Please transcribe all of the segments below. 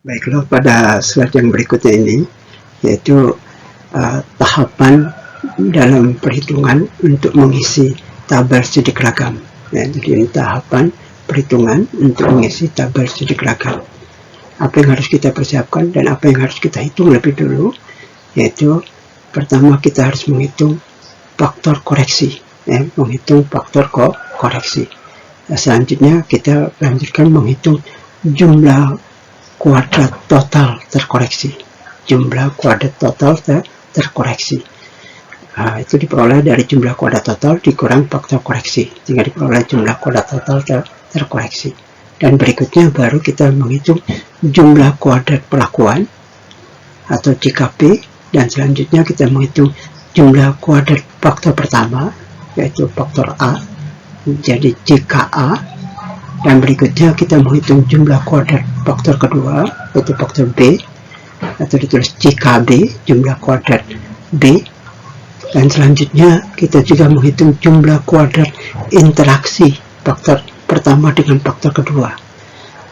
Baiklah, pada slide yang berikutnya ini, yaitu tahapan dalam perhitungan untuk mengisi tabel sidik ragam. Ya, jadi ini tahapan perhitungan untuk mengisi tabel sidik ragam. Apa yang harus kita persiapkan dan apa yang harus kita hitung lebih dulu, yaitu pertama kita harus menghitung faktor koreksi, ya, menghitung faktor koreksi. Selanjutnya kita lanjutkan menghitung jumlah kuadrat total terkoreksi. Jumlah kuadrat total terkoreksi. Itu diperoleh dari jumlah kuadrat total dikurang faktor koreksi, sehingga diperoleh jumlah kuadrat total terkoreksi. Dan berikutnya baru kita menghitung jumlah kuadrat pelakuan atau JKP, dan selanjutnya kita menghitung jumlah kuadrat faktor pertama, yaitu faktor A, jadi JKA. Dan berikutnya kita menghitung jumlah kuadrat faktor kedua, yaitu faktor B, atau ditulis JKB, jumlah kuadrat B. Dan selanjutnya kita juga menghitung jumlah kuadrat interaksi faktor pertama dengan faktor kedua,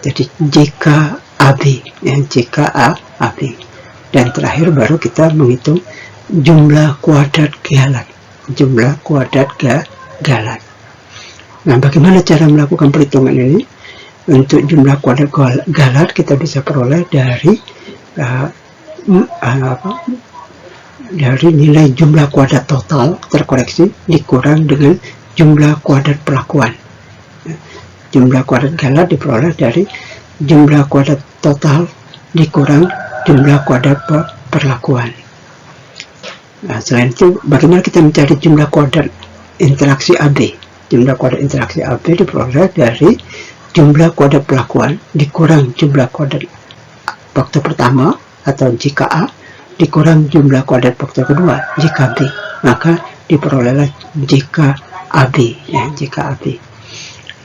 jadi JKAB, ya, JKAB. Dan terakhir baru kita menghitung jumlah kuadrat galat, jumlah kuadrat galat. Nah, bagaimana cara melakukan perhitungan ini? Untuk jumlah kuadrat galat kita bisa peroleh dari dari nilai jumlah kuadrat total terkoreksi dikurang dengan jumlah kuadrat pelakuan. Jumlah kuadrat galat diperoleh dari jumlah kuadrat total dikurang jumlah kuadrat perlakuan. Nah, selain itu, bagaimana kita mencari jumlah kuadrat interaksi AB? Jumlah kuadrat interaksi AB diperoleh dari jumlah kuadrat pelakuan dikurang jumlah kuadrat faktor pertama atau JKA dikurang jumlah kuadrat faktor kedua, JKB. Maka diperolehlah JKAB, ya, JKAB.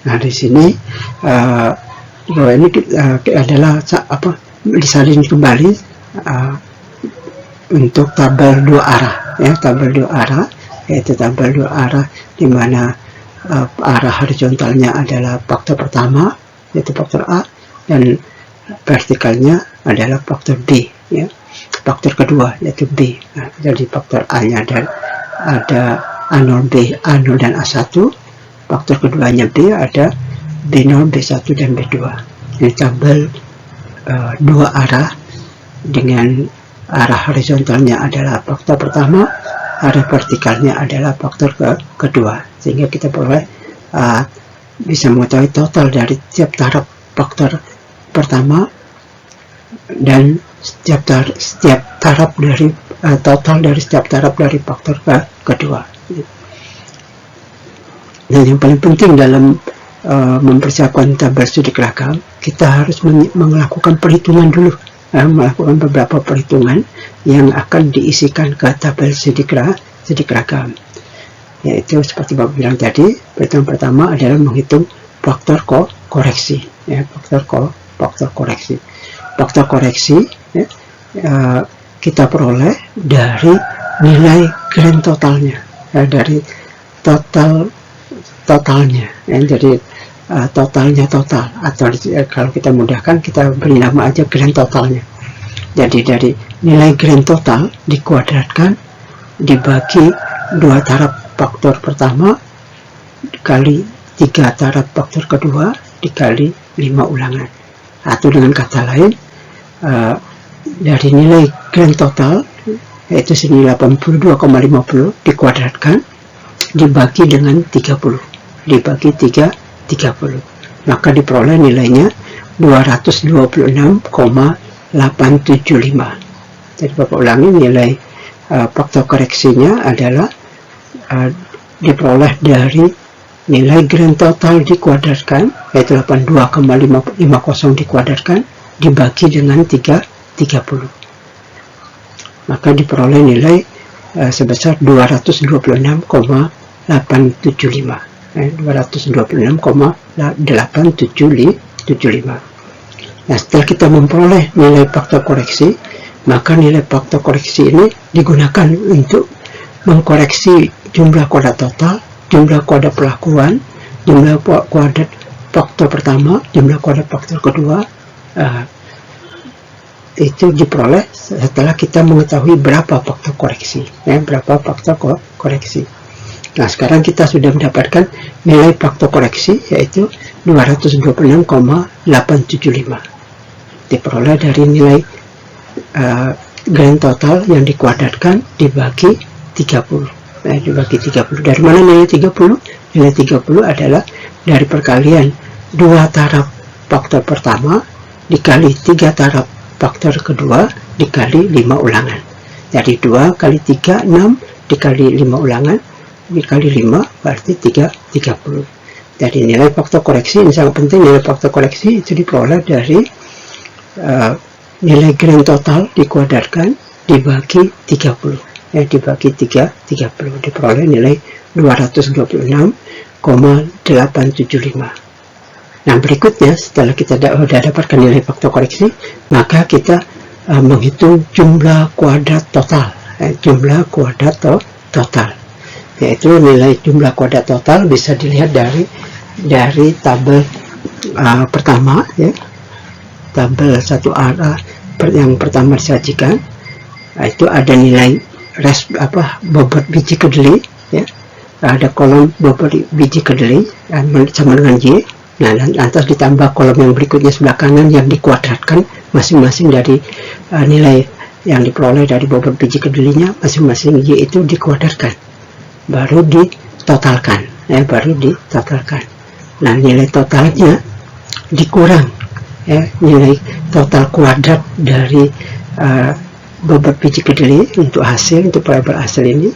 Nah, di sini ini adalah disalin kembali untuk tabel dua arah, ya, tabel dua arah, yaitu tabel dua arah di mana arah horizontalnya adalah faktor pertama, yaitu faktor A, dan vertikalnya adalah faktor B, ya, faktor kedua yaitu B. Nah, jadi faktor A-nya ada A0, B, A0 dan A1. Faktor keduanya B ada B0, B1 dan B2. Ini tabel dua arah dengan arah horizontalnya adalah faktor pertama, arah vertikalnya adalah faktor kedua, sehingga kita boleh bisa mengetahui total dari setiap taraf faktor pertama dan setiap taraf dari total dari setiap taraf dari faktor kedua. Dan yang paling penting dalam mempersiapkan tabel sidik ragam, kita harus melakukan perhitungan dulu, melakukan beberapa perhitungan yang akan diisikan ke tabel sidik ragam. Yaitu seperti Bapak bilang tadi, perhitungan pertama adalah menghitung faktor koreksi, ya, faktor koreksi. Faktor koreksi, ya, kita peroleh dari nilai grand totalnya, ya, dari totalnya, ya, jadi totalnya total, atau kalau kita mudahkan kita beri nama aja grand totalnya. Jadi dari nilai grand total dikuadratkan dibagi dua taraf faktor pertama dikali 3 taraf faktor kedua dikali 5 ulangan. Atau dengan kata lain, dari nilai grand total, yaitu senilai 82,50 dikuadratkan dibagi dengan 30, dibagi 30, maka diperoleh nilainya 226,875. Jadi Bapak ulangi, nilai faktor koreksinya adalah diperoleh dari nilai grand total dikuadratkan, yaitu 82,50 dikuadratkan dibagi dengan 30, maka diperoleh nilai sebesar 226,875, 226,875. Nah, setelah kita memperoleh nilai faktor koreksi, maka nilai faktor koreksi ini digunakan untuk mengkoreksi jumlah kuadrat total, jumlah kuadrat pelakuan, jumlah kuadrat faktor pertama, jumlah kuadrat faktor kedua, itu diperoleh setelah kita mengetahui berapa faktor koreksi, berapa faktor koreksi. Nah, sekarang kita sudah mendapatkan nilai faktor koreksi, yaitu 226,875. Diperoleh dari nilai grand total yang dikuadratkan dibagi 30. Dibagi 30. Dari mana nilai 30? Nilai 30 adalah dari perkalian 2 taraf faktor pertama dikali 3 taraf faktor kedua dikali 5 ulangan. Jadi 2 kali 3, 6, dikali 5 ulangan, dikali 5 berarti 30. Jadi nilai faktor koreksi ini sangat penting. Nilai faktor koreksi itu diperoleh dari nilai grand total dikuadratkan dibagi 30. Dibagi 30 diperoleh nilai 226,875. Nah, berikutnya setelah kita sudah dapatkan nilai faktor koreksi, maka kita menghitung jumlah kuadrat total. Jumlah kuadrat total, yaitu nilai jumlah kuadrat total bisa dilihat dari tabel pertama, tabel 1A yang pertama disajikan. Itu ada nilai bobot biji kedelai, ada kolom bobot biji kedelai sama dengan Y. Nah, lantas ditambah kolom yang berikutnya sebelah kanan yang dikuadratkan masing-masing dari nilai yang diperoleh dari bobot biji kedelainya, masing-masing Y itu dikuadratkan, baru ditotalkan. Nah, nilai totalnya dikurang nilai total kuadrat dari bobot biji kedelai untuk variabel hasil ini.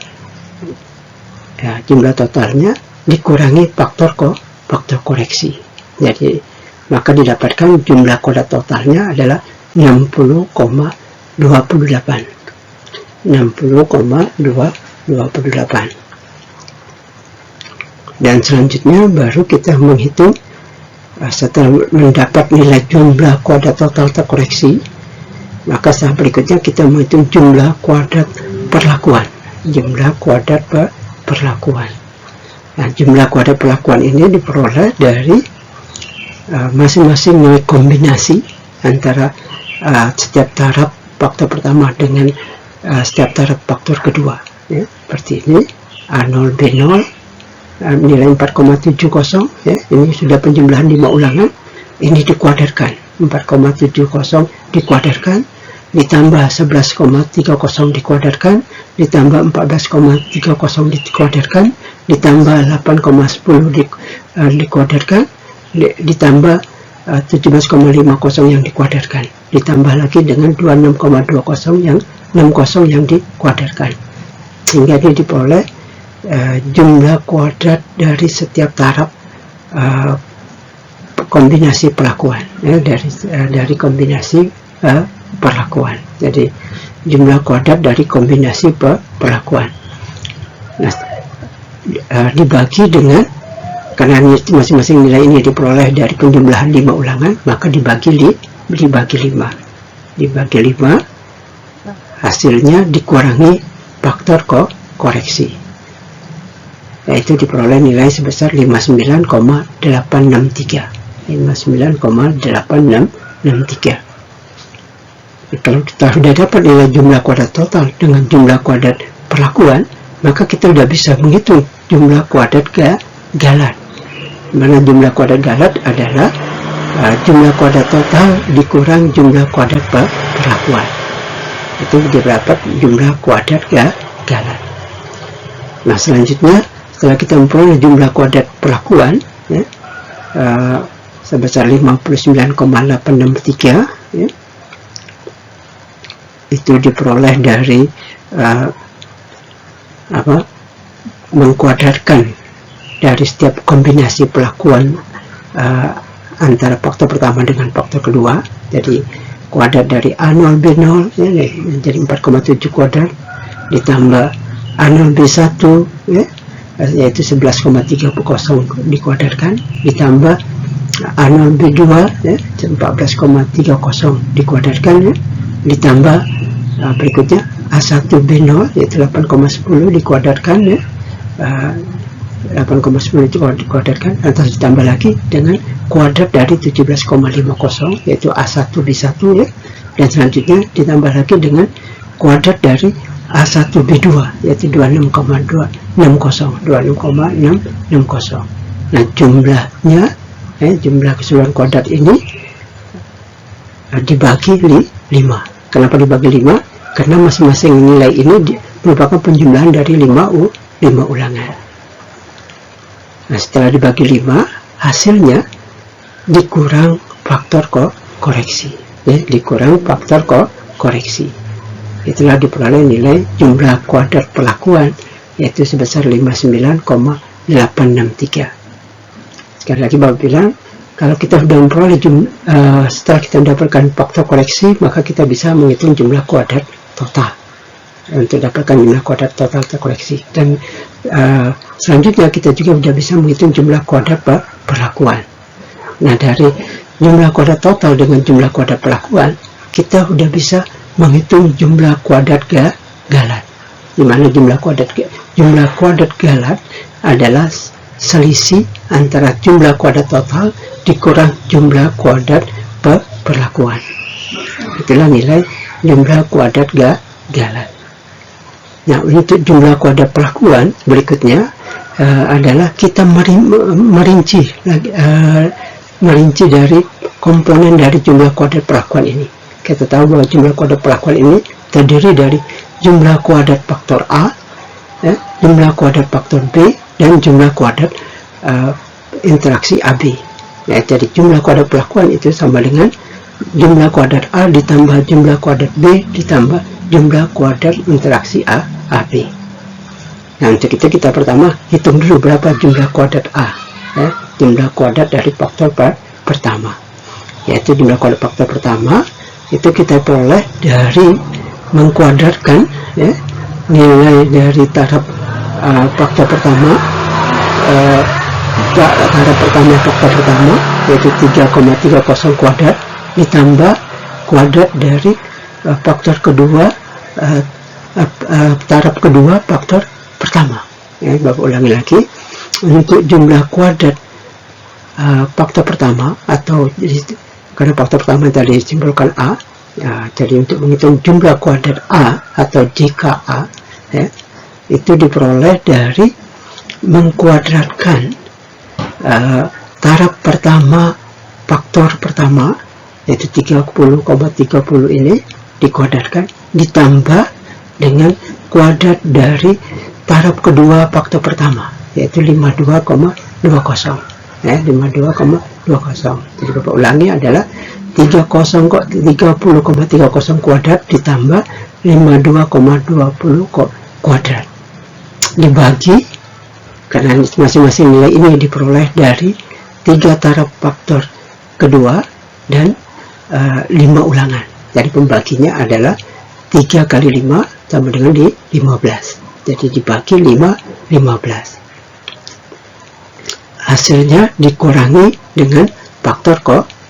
Jumlah totalnya dikurangi faktor koreksi. Jadi maka didapatkan jumlah kuadrat totalnya adalah 60,28. Dan selanjutnya baru kita menghitung setelah mendapat nilai jumlah kuadrat total terkoreksi, maka tahap berikutnya kita menghitung jumlah kuadrat perlakuan. Nah, jumlah kuadrat perlakuan ini diperoleh dari masing-masing nilai kombinasi antara setiap taraf faktor pertama dengan setiap taraf faktor kedua. Seperti ini, A0, B0, nilai 4,70, ini sudah penjumlahan 5 ulangan, ini dikuadratkan, 4,70 dikuadratkan, ditambah 11,30 dikuadratkan, ditambah 14,30 dikuadratkan, ditambah 8,10 dikuadratkan, ditambah 17,50 yang dikuadratkan, ditambah lagi dengan 26,20 yang 60 yang dikuadratkan, sehingga dia diperoleh jumlah kuadrat dari setiap taraf kombinasi perlakuan, dari kombinasi perlakuan. Jadi jumlah kuadrat dari kombinasi perlakuan. Nah, dibagi dengan, karena masing-masing nilai ini diperoleh dari penjumlahan 5 ulangan, maka dibagi 5. Dibagi 5, hasilnya dikurangi faktor koreksi, yaitu diperoleh nilai sebesar 59,863. Kalau kita sudah dapat nilai jumlah kuadrat total dengan jumlah kuadrat perlakuan, maka kita sudah bisa menghitung jumlah kuadrat galat. Mana jumlah kuadrat galat adalah jumlah kuadrat total dikurang jumlah kuadrat perlakuan. Itu didapat jumlah kuadrat galat. Nah, selanjutnya setelah kita memperoleh jumlah kuadrat perlakuan sebesar 59,863, itu diperoleh dari mengkuadratkan dari setiap kombinasi perlakuan antara faktor pertama dengan faktor kedua. Jadi kuadrat dari A0 B0 jadi 4,7 kuadrat, ditambah A0 B1 yaitu 11,30 dikuadratkan, ditambah A0 B2 14,30 dikuadratkan, ditambah berikutnya A1 B0 yaitu 8,10 dikuadratkan, 8,10 itu dikuadratkan, lantas ditambah lagi dengan kuadrat dari 17,50 yaitu A1 B1, dan selanjutnya ditambah lagi dengan kuadrat dari A1B2 yaitu 26,660. Nah, jumlahnya jumlah keseluruhan kuadrat ini dibagi 5. Kenapa dibagi 5? Karena masing-masing nilai ini merupakan penjumlahan dari 5 ulangan. Nah, setelah dibagi 5, hasilnya dikurang faktor koreksi, dikurang faktor koreksi. Itulah diperoleh nilai jumlah kuadrat perlakuan yaitu sebesar 59,863. Sekali lagi Bapak bilang, kalau kita sudah memperoleh setelah kita mendapatkan faktor koreksi, maka kita bisa menghitung jumlah kuadrat total untuk dapatkan jumlah kuadrat total terkoreksi. Dan selanjutnya kita juga sudah bisa menghitung jumlah kuadrat perlakuan. Nah, dari jumlah kuadrat total dengan jumlah kuadrat perlakuan, kita sudah bisa menghitung jumlah kuadrat galat. Di mana jumlah kuadrat galat adalah selisih antara jumlah kuadrat total dikurang jumlah kuadrat perlakuan. Itulah nilai jumlah kuadrat galat. Nah, untuk jumlah kuadrat perlakuan berikutnya adalah kita merinci dari komponen dari jumlah kuadrat perlakuan ini. Kita tahu bahwa jumlah kuadrat perlakuan ini terdiri dari jumlah kuadrat faktor A, jumlah kuadrat faktor B, dan jumlah kuadrat interaksi AB. Nah, jadi jumlah kuadrat perlakuan itu sama dengan jumlah kuadrat A ditambah jumlah kuadrat B ditambah jumlah kuadrat interaksi AB. Nah, untuk itu kita pertama hitung dulu berapa jumlah kuadrat A, jumlah kuadrat dari faktor pertama, yaitu jumlah kuadrat faktor pertama itu kita peroleh dari mengkuadratkan nilai dari taraf faktor pertama, faktor pertama yaitu 3,30 kuadrat ditambah kuadrat dari faktor kedua, taraf kedua faktor pertama. Bapak ulangi lagi, untuk jumlah kuadrat faktor pertama, atau karena faktor pertama tadi disimpulkan A, jadi untuk menghitung jumlah kuadrat A atau JKA, itu diperoleh dari mengkuadratkan taraf pertama faktor pertama yaitu 30,30 ini dikuadratkan ditambah dengan kuadrat dari taraf kedua faktor pertama yaitu 52,20. 52,20. Jadi Bapak ulangi adalah 30,30 kuadrat ditambah 52,20 kuadrat dibagi, karena masing-masing nilai ini diperoleh dari 3 taraf faktor kedua dan 5 ulangan. Jadi pembaginya adalah 3 kali 5 sama dengan 15. Jadi dibagi 15. Hasilnya dikurangi dengan faktor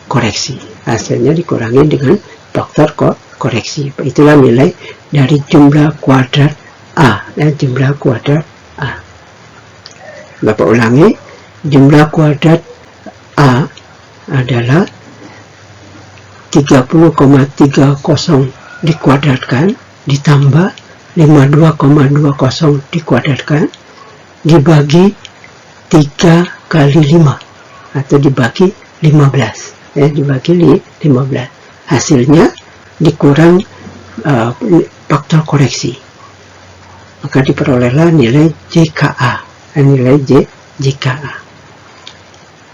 koreksi. Hasilnya dikurangi dengan faktor koreksi. Itulah nilai dari jumlah kuadrat A. Jumlah kuadrat A. Bapak ulangi, jumlah kuadrat A adalah 30,30 dikuadratkan ditambah 52,20 dikuadratkan dibagi 3 kali 5 atau dibagi 15, dibagi 15. Hasilnya dikurang faktor koreksi, maka diperolehlah nilai JKA, nilai JKA.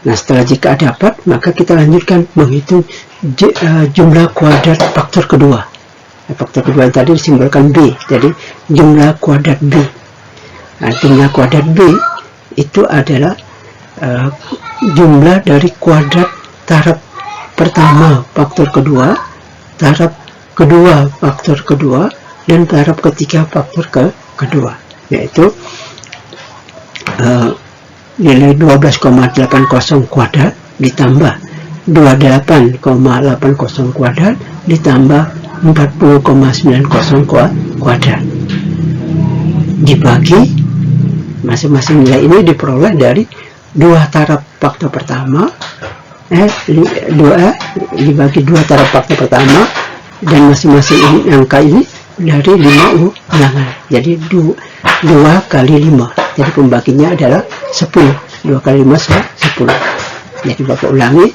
Nah, setelah JKA dapat, maka kita lanjutkan menghitung jumlah kuadrat faktor kedua. Faktor kedua yang tadi disimbolkan B, jadi jumlah kuadrat B. Nah, jumlah kuadrat B itu adalah jumlah dari kuadrat taraf pertama faktor kedua, taraf kedua faktor kedua, dan taraf ketiga faktor kedua, yaitu nilai 12,80 kuadrat ditambah 28,80 kuadrat ditambah 40,90 kuadrat dibagi, masing-masing nilai ini diperoleh dari 2 taraf faktor pertama, dibagi 2 taraf faktor pertama dan masing-masing angka ini dari 5 ulangan. Jadi 2 kali 5. Jadi pembaginya adalah 10. 2 kali 5 10. Jadi Bapak ulangi,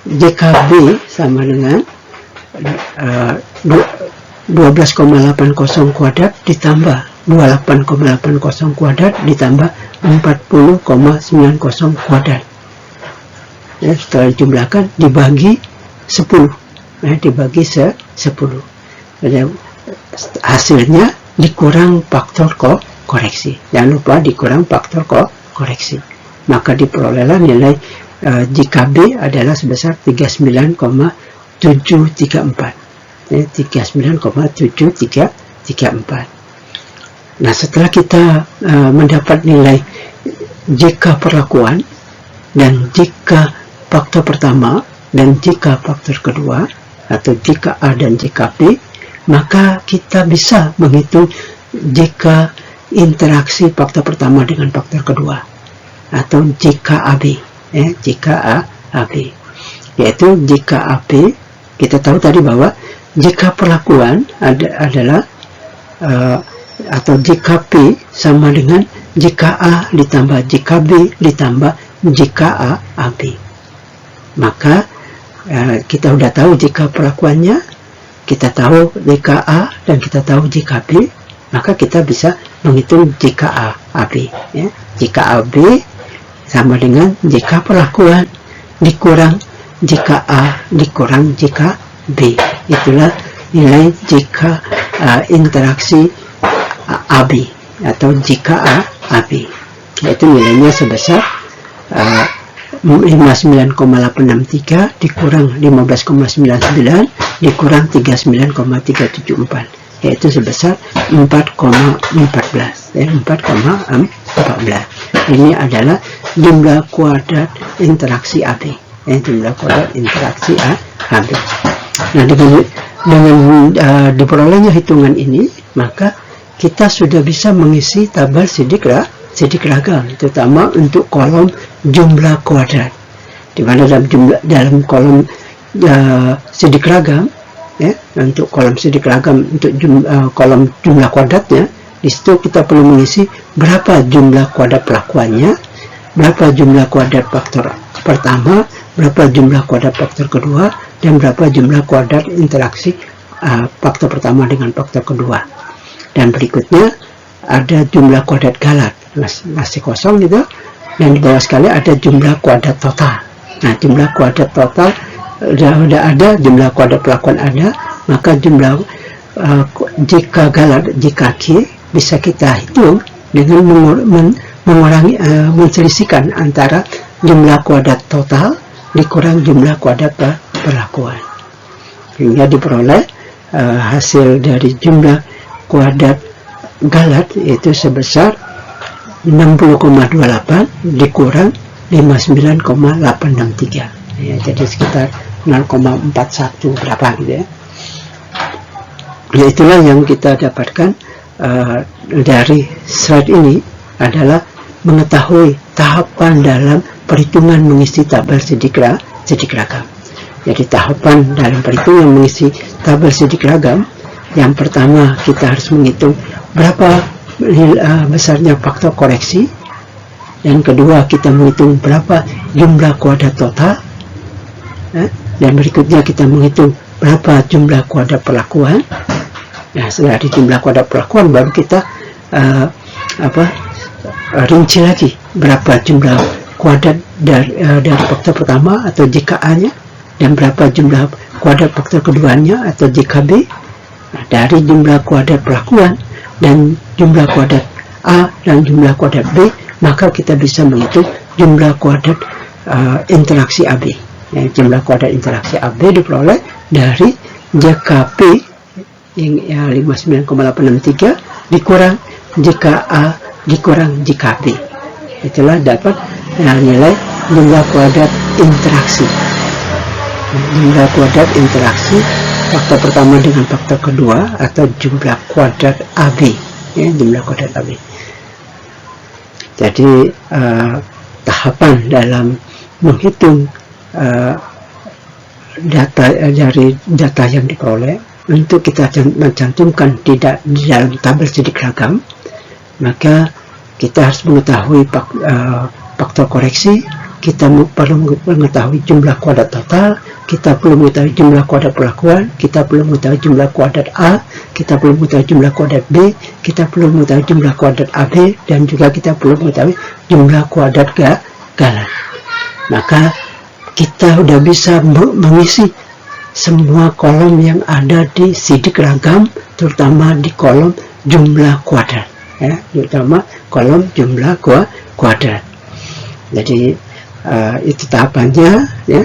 JKB sama dengan 12,80 kuadrat ditambah 28,80 kuadrat ditambah 40,90 kuadrat. Ya, setelah dijumlahkan dibagi 10. Dibagi 10. Jadi, hasilnya dikurang faktor koreksi. Jangan lupa dikurang faktor koreksi. Maka diperolehlah nilai JKB adalah sebesar 39,734. 39,734. Nah, setelah kita mendapat nilai JK perlakuan dan JK faktor pertama dan JK faktor kedua atau JKA dan JKB, maka kita bisa menghitung JK interaksi faktor pertama dengan faktor kedua atau JKAB, JKAB, yaitu JKAB. Kita tahu tadi bahwa JK perlakuan adalah atau JKP sama dengan JKA ditambah JKB ditambah JKAB. Maka kita sudah tahu JK perlakuannya, kita tahu JKA dan kita tahu JKB, maka kita bisa menghitung JKAB. Ya. JKAB sama dengan JK perlakuan dikurang JKA dikurang JKB. Itulah nilai JK interaksi AB atau JKAB. Yaitu nilainya sebesar 59,863 dikurang 15,99 dikurang 39,374, yaitu sebesar 4,14. 4,14. Ini adalah jumlah kuadrat interaksi AB. Jumlah kuadrat interaksi AB. Nah, dengan diperolehnya hitungan ini, maka kita sudah bisa mengisi tabel sidik ragam, terutama untuk kolom jumlah kuadrat. Di mana dalam kolom sidik ragam, ya, untuk kolom sidik ragam untuk kolom jumlah kuadratnya, di situ kita perlu mengisi berapa jumlah kuadrat pelakuannya, berapa jumlah kuadrat faktor pertama, berapa jumlah kuadrat faktor kedua, dan berapa jumlah kuadrat interaksi faktor pertama dengan faktor kedua. Dan berikutnya ada jumlah kuadrat galat, masih kosong gitu, dan di bawah sekali ada jumlah kuadrat total. Nah, jumlah kuadrat total sudah ada, jumlah kuadrat pelakuan ada, maka jumlah jika galat, jika K bisa kita hitung dengan mengurangi menselisihkan antara jumlah kuadrat total dikurang jumlah kuadrat perlakuan, hingga diperoleh hasil dari jumlah kuadrat galat yaitu sebesar 60,28 dikurang 59,863, ya, jadi sekitar 0,41 berapa gitu ya. Itulah yang kita dapatkan dari slide ini adalah mengetahui tahapan dalam perhitungan mengisi tabel sidik ragam. Jadi tahapan dalam perhitungan mengisi tabel sidik ragam, yang pertama kita harus menghitung berapa besarnya faktor koreksi, dan kedua kita menghitung berapa jumlah kuadrat total, dan berikutnya kita menghitung berapa jumlah kuadrat perlakuan. Nah, setelah di jumlah kuadrat perlakuan baru kita rinci lagi berapa jumlah kuadrat dari faktor pertama atau JKA-nya, dan berapa jumlah kuadrat faktor keduanya atau JKB. Nah, dari jumlah kuadrat perlakuan dan jumlah kuadrat A dan jumlah kuadrat B, maka kita bisa menghitung jumlah kuadrat interaksi AB. Ya, jumlah kuadrat interaksi AB diperoleh dari JKP yang 59,863 dikurang JKA dikurang JKB. Itulah dapat nilai jumlah kuadrat interaksi. Jumlah kuadrat interaksi faktor pertama dengan faktor kedua atau jumlah kuadrat AB, ya, jumlah kuadrat AB. Jadi tahapan dalam menghitung data dari data yang diperoleh untuk kita mencantumkan di dalam tabel sidik ragam, maka kita harus mengetahui faktor koreksi, kita perlu mengetahui jumlah kuadrat total, kita perlu mengetahui jumlah kuadrat perlakuan, kita perlu mengetahui jumlah kuadrat A, kita perlu mengetahui jumlah kuadrat B, kita perlu mengetahui jumlah kuadrat AB, dan juga kita perlu mengetahui jumlah kuadrat galan. Maka kita sudah bisa mengisi semua kolom yang ada di sidik ragam, terutama di kolom jumlah kuadrat, ya, terutama kolom jumlah kuadrat. Jadi itu tahapannya, ya.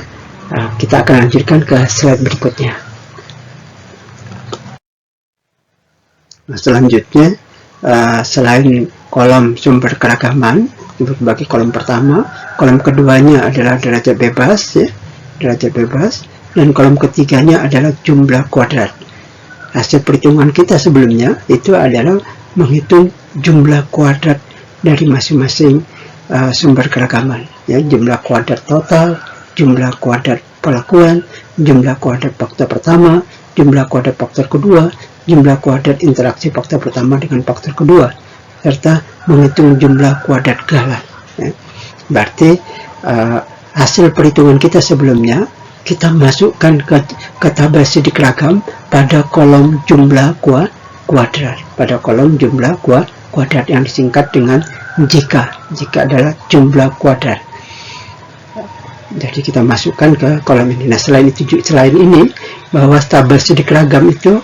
Kita akan lanjutkan ke slide berikutnya. Nah, selanjutnya, selain kolom sumber keragaman bagi kolom pertama, kolom keduanya adalah derajat bebas, ya, derajat bebas, dan kolom ketiganya adalah jumlah kuadrat. Hasil perhitungan kita sebelumnya itu adalah menghitung jumlah kuadrat dari masing-masing sumber keragaman, ya, jumlah kuadrat total, jumlah kuadrat perlakuan, jumlah kuadrat faktor pertama, jumlah kuadrat faktor kedua, jumlah kuadrat interaksi faktor pertama dengan faktor kedua, serta menghitung jumlah kuadrat galan, ya. Berarti hasil perhitungan kita sebelumnya kita masukkan ke tabel sidik ragam pada kolom jumlah kuadrat, pada kolom jumlah kuadrat yang disingkat dengan jika adalah jumlah kuadrat. Jadi kita masukkan ke kolom ini. Nah, selain ini, bahwa tabel sidik ragam itu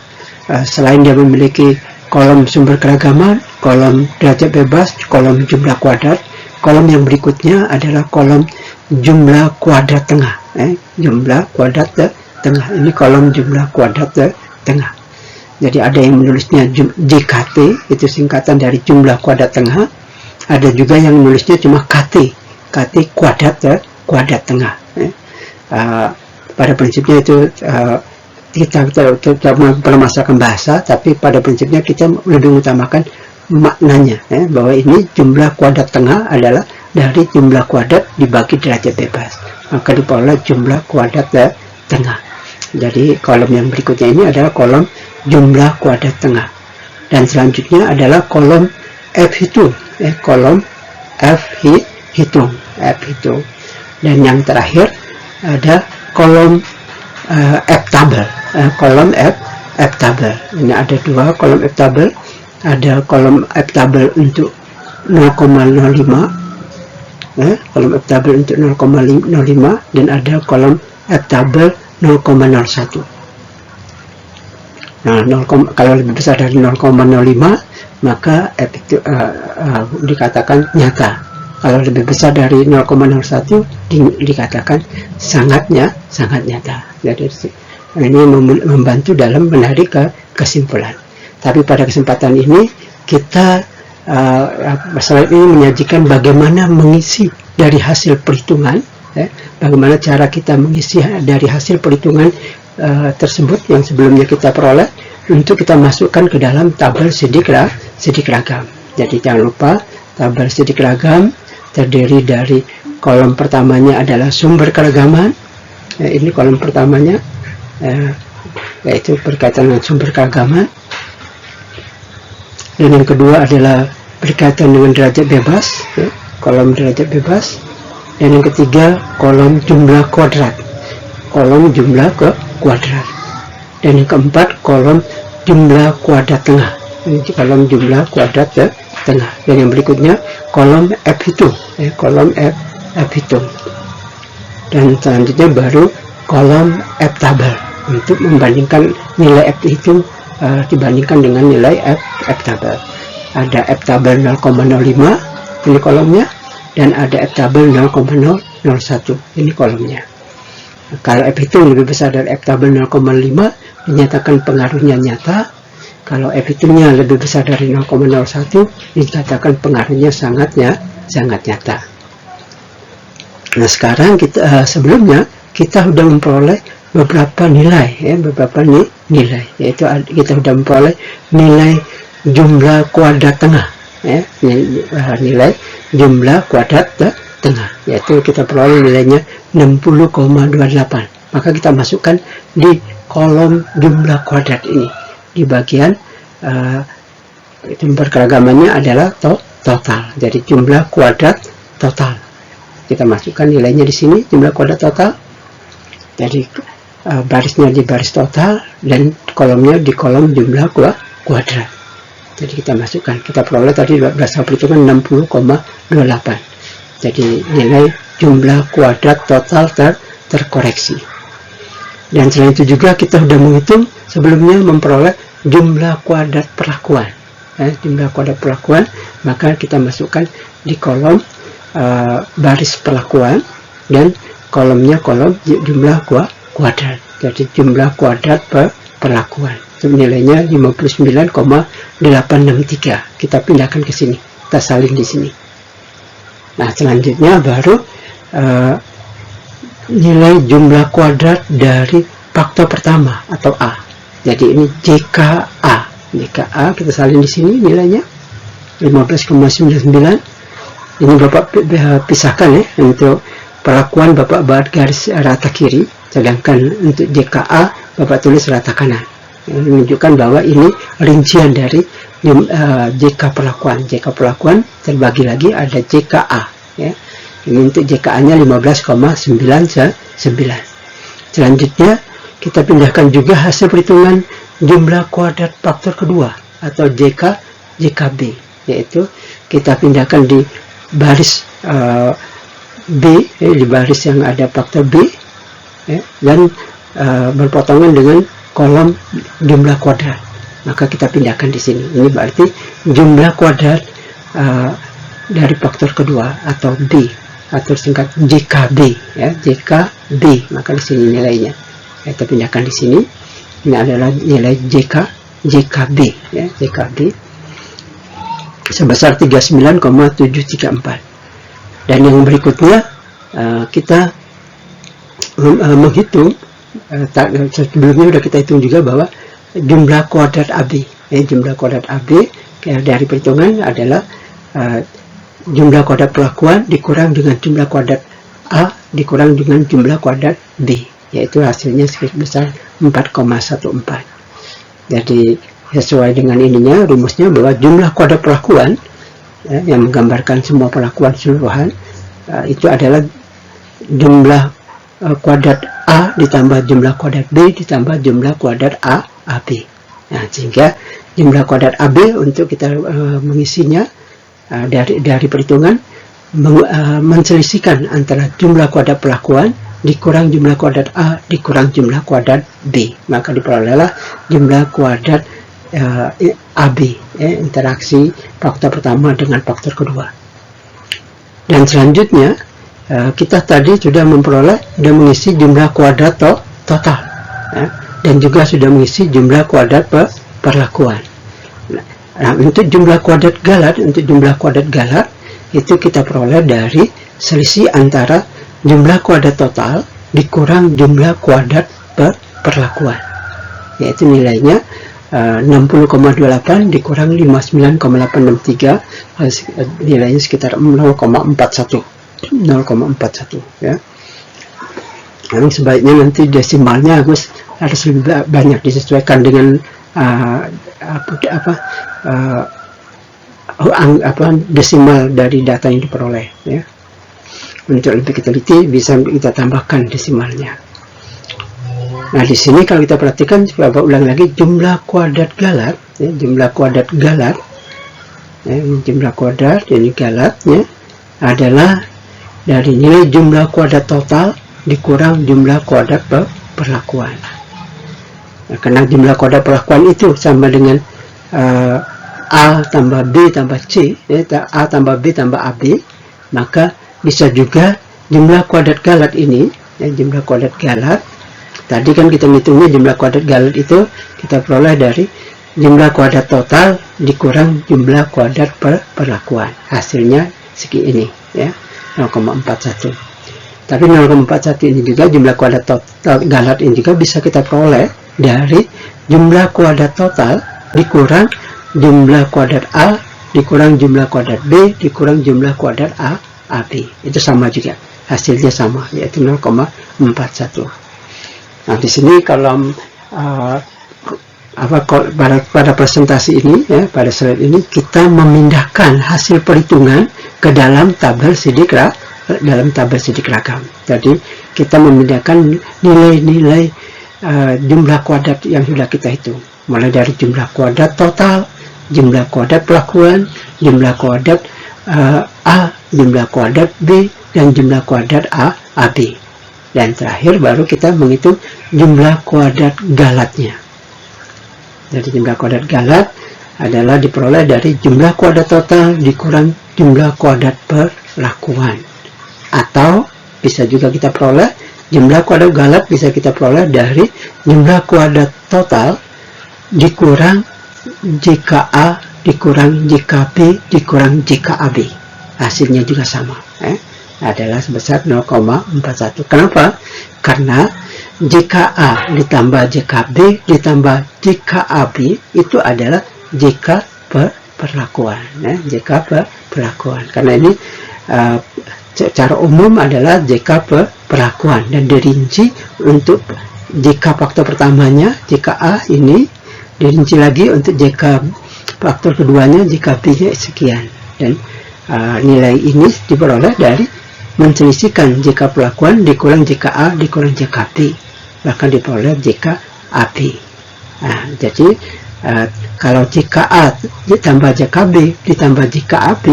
selain dia memiliki kolom sumber keragaman, kolom derajat bebas, kolom jumlah kuadrat, kolom yang berikutnya adalah kolom jumlah kuadrat tengah, jumlah kuadrat tengah. Ini kolom jumlah kuadrat tengah. Jadi ada yang menulisnya JKT, itu singkatan dari jumlah kuadrat tengah. Ada juga yang menulisnya cuma KT kuadrat tengah. Pada prinsipnya itu kita permasalahan bahasa, tapi pada prinsipnya kita lebih mengutamakan maknanya, bahwa ini jumlah kuadrat tengah adalah dari jumlah kuadrat dibagi derajat bebas, maka diperoleh jumlah kuadrat tengah. Jadi kolom yang berikutnya ini adalah kolom jumlah kuadrat tengah, dan selanjutnya adalah kolom F hitung, kolom F hitung. Dan yang terakhir ada kolom F tabel, kolom F tabel. Ini ada dua kolom F tabel, ada kolom F tabel untuk 0,05, kolom F tabel untuk 0,05, dan ada kolom F tabel 0,01. Nah, kalau lebih besar dari 0,05 maka F itu dikatakan nyata. Kalau lebih besar dari 0,01 dikatakan sangat nyata. Jadi ini membantu dalam menarik kesimpulan. Tapi pada kesempatan ini kita slide ini menyajikan bagaimana mengisi dari hasil perhitungan, bagaimana cara kita mengisi dari hasil perhitungan tersebut yang sebelumnya kita peroleh untuk kita masukkan ke dalam tabel sidik ragam. Jadi jangan lupa tabel sidik ragam terdiri dari kolom pertamanya adalah sumber keragaman, ini kolom pertamanya, yaitu berkaitan dengan sumber keragaman, dan yang kedua adalah berkaitan dengan derajat bebas, kolom derajat bebas, dan yang ketiga kolom jumlah kuadrat, dan yang keempat kolom jumlah kuadrat tengah, ini kolom jumlah kuadrat tengah, dan yang berikutnya kolom F hitung, kolom F hitung, dan selanjutnya baru kolom F tabel untuk membandingkan nilai F hitung dibandingkan dengan nilai F tabel. Ada F tabel 0,05, ini kolomnya, dan ada F tabel 0,001, ini kolomnya. Kalau F hitung lebih besar dari F tabel 0,5 dinyatakan pengaruhnya nyata. Kalau F hitungnya lebih besar dari 0,01 dikatakan pengaruhnya sangat nyata. Nah, sekarang kita sebelumnya kita sudah memperoleh beberapa nilai, yaitu kita sudah memperoleh nilai jumlah kuadrat tengah, nilai jumlah kuadrat tengah, yaitu kita peroleh nilainya 60,28. Maka kita masukkan di kolom jumlah kuadrat ini. Di bagian sumber keragamannya adalah total. Jadi jumlah kuadrat total. Kita masukkan nilainya di sini, jumlah kuadrat total. Jadi barisnya di baris total dan kolomnya di kolom jumlah kuadrat. Jadi kita masukkan, kita peroleh tadi berdasarkan perhitungan 60,28. Jadi nilai jumlah kuadrat total terkoreksi. Dan selain itu juga kita sudah menghitung sebelumnya memperoleh jumlah kuadrat perlakuan. Jumlah kuadrat perlakuan, maka kita masukkan di kolom baris perlakuan dan kolomnya kolom jumlah kuadrat. Jadi jumlah kuadrat perlakuan. Nilainya 59,863. Kita pindahkan ke sini, kita salin di sini. Nah, selanjutnya baru nilai jumlah kuadrat dari faktor pertama atau A. Jadi ini JKA. JKA kita salin di sini nilainya 15,99. Ini Bapak pisahkan ya, untuk perlakuan Bapak buat garis rata kiri, sedangkan untuk JKA Bapak tulis rata kanan. Menunjukkan bahwa ini rincian dari JK perlakuan. JK perlakuan terbagi lagi ada JKA ya. Ini untuk JKA nya 15,99. Selanjutnya kita pindahkan juga hasil perhitungan jumlah kuadrat faktor kedua atau JKB, yaitu kita pindahkan di baris B, di baris yang ada faktor B ya, dan berpotongan dengan kolom jumlah kuadrat. Maka kita pindahkan di sini. Ini berarti jumlah kuadrat dari faktor kedua atau B atau singkat JKB ya, JKB. Maka di sini nilainya. Kita pindahkan di sini. Ini adalah nilai JKB ya, JKB sebesar 39,734. Dan yang berikutnya kita menghitung sebelumnya sudah kita hitung juga bahwa jumlah kuadrat AB jumlah kuadrat AB dari perhitungan adalah jumlah kuadrat perlakuan dikurang dengan jumlah kuadrat A dikurang dengan jumlah kuadrat B, yaitu hasilnya sebesar 4,14. Jadi sesuai dengan ininya rumusnya bahwa jumlah kuadrat perlakuan yang menggambarkan semua perlakuan keseluruhan itu adalah jumlah kuadrat A ditambah jumlah kuadrat B ditambah jumlah kuadrat AB. Nah, sehingga jumlah kuadrat AB untuk kita mengisinya dari perhitungan menselisihkan antara jumlah kuadrat perlakuan dikurang jumlah kuadrat A dikurang jumlah kuadrat B, maka diperolehlah jumlah kuadrat AB interaksi faktor pertama dengan faktor kedua. Dan selanjutnya kita tadi sudah mengisi jumlah kuadrat total dan juga sudah mengisi jumlah kuadrat perlakuan. Nah, untuk jumlah kuadrat galat itu kita peroleh dari selisih antara jumlah kuadrat total dikurang jumlah kuadrat perlakuan, yaitu nilainya 60,28 dikurang 59,863, nilainya sekitar 0,41 ya. Lalu sebaiknya nanti desimalnya harus lebih banyak disesuaikan dengan desimal dari data yang diperoleh ya. Untuk lebih teliti bisa kita tambahkan desimalnya. Nah, di sini kalau kita perhatikan, coba ulang lagi jumlah kuadrat galat ya, jumlah kuadrat galat ya, jumlah kuadrat ini galatnya adalah dari nilai jumlah kuadrat total dikurang jumlah kuadrat perlakuan. Nah, karena jumlah kuadrat perlakuan itu sama dengan A tambah B tambah C ya, A tambah B tambah AB, maka bisa juga jumlah kuadrat galat ini ya, jumlah kuadrat galat tadi kan kita ngitungnya jumlah kuadrat galat itu kita peroleh dari jumlah kuadrat total dikurang jumlah kuadrat perlakuan, hasilnya segi ini ya, 0,41. Tapi 0,41 ini juga jumlah kuadrat total galat ini juga bisa kita peroleh dari jumlah kuadrat total dikurang jumlah kuadrat A dikurang jumlah kuadrat B dikurang jumlah kuadrat AB. Itu sama juga, hasilnya sama, yaitu 0,41. Nah, di sini kalau uh, pada presentasi ini, ya, pada slide ini kita memindahkan hasil perhitungan ke dalam tabel sidik ragam. Jadi kita memindahkan nilai-nilai jumlah kuadrat yang sudah kita hitung, mulai dari jumlah kuadrat total, jumlah kuadrat pelakuan, jumlah kuadrat A, jumlah kuadrat B, dan jumlah kuadrat AB. Dan terakhir baru kita menghitung jumlah kuadrat galatnya. Jadi jumlah kuadrat galat adalah diperoleh dari jumlah kuadrat total dikurang jumlah kuadrat perlakuan. Atau bisa juga kita peroleh jumlah kuadrat galat bisa kita peroleh dari jumlah kuadrat total dikurang JKA dikurang JKB dikurang JKAB. Hasilnya juga sama, adalah sebesar 0,41. Kenapa? Karena JKA ditambah JKB ditambah JKAB itu adalah JK perlakuan, JK perlakuan. Karena ini secara umum adalah JK perlakuan, dan dirinci untuk JK faktor pertamanya JKA ini, dirinci lagi untuk JK faktor keduanya JKB-nya sekian, dan nilai ini diperoleh dari menselisihkan JK perlakuan dikurang JKA dikurang JKB, bahkan diperoleh JKAB. Nah, jadi kalau JKA ditambah JKB ditambah JKAB,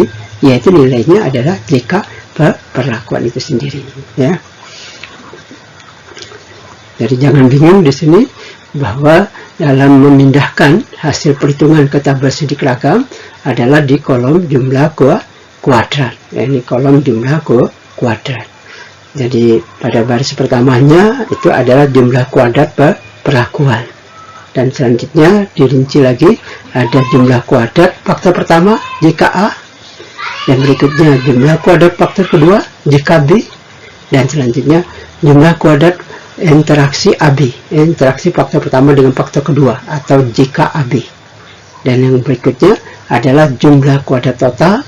yaitu nilainya adalah JK perlakuan itu sendiri, ya. Jadi jangan bingung di sini bahwa dalam memindahkan hasil perhitungan ke tabel sidik ragam adalah di kolom jumlah kuadrat. Ini kolom jumlah kuadrat. Jadi pada baris pertamanya itu adalah jumlah kuadrat perlakuan, dan selanjutnya dirinci lagi ada jumlah kuadrat faktor pertama JKA, dan berikutnya jumlah kuadrat faktor kedua JKB, dan selanjutnya jumlah kuadrat interaksi AB, interaksi faktor pertama dengan faktor kedua atau JKAB, dan yang berikutnya adalah jumlah kuadrat total,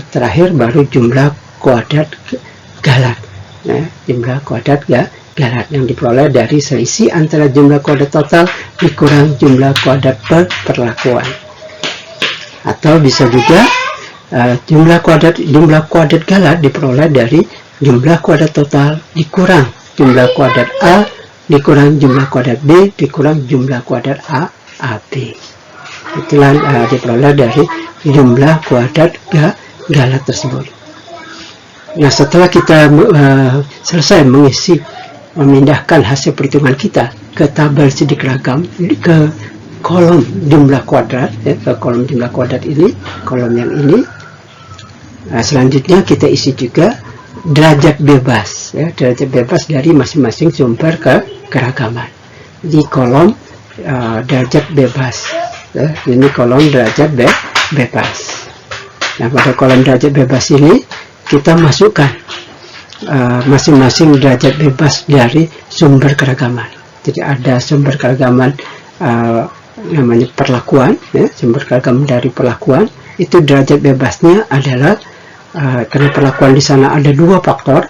terakhir baru jumlah kuadrat galat, jumlah kuadrat galat yang diperoleh dari selisih antara jumlah kuadrat total dikurang jumlah kuadrat perlakuan. Atau bisa juga jumlah kuadrat galat diperoleh dari jumlah kuadrat total dikurang jumlah kuadrat A dikurang jumlah kuadrat B dikurang jumlah kuadrat AB. Itulah diperoleh dari jumlah kuadrat galat tersebut. Nah, setelah kita selesai memindahkan hasil perhitungan kita ke tabel sidik ragam, ke kolom jumlah kuadrat, ke kolom jumlah kuadrat ini, kolom yang ini, selanjutnya kita isi juga derajat bebas, derajat bebas dari masing-masing sumber keragaman di kolom derajat bebas. Ini kolom derajat bebas. Nah, pada kolom derajat bebas ini kita masukkan masing-masing derajat bebas dari sumber keragaman. Jadi ada sumber keragaman namanya perlakuan, sumber keragaman dari perlakuan itu derajat bebasnya adalah karena perlakuan di sana ada dua faktor,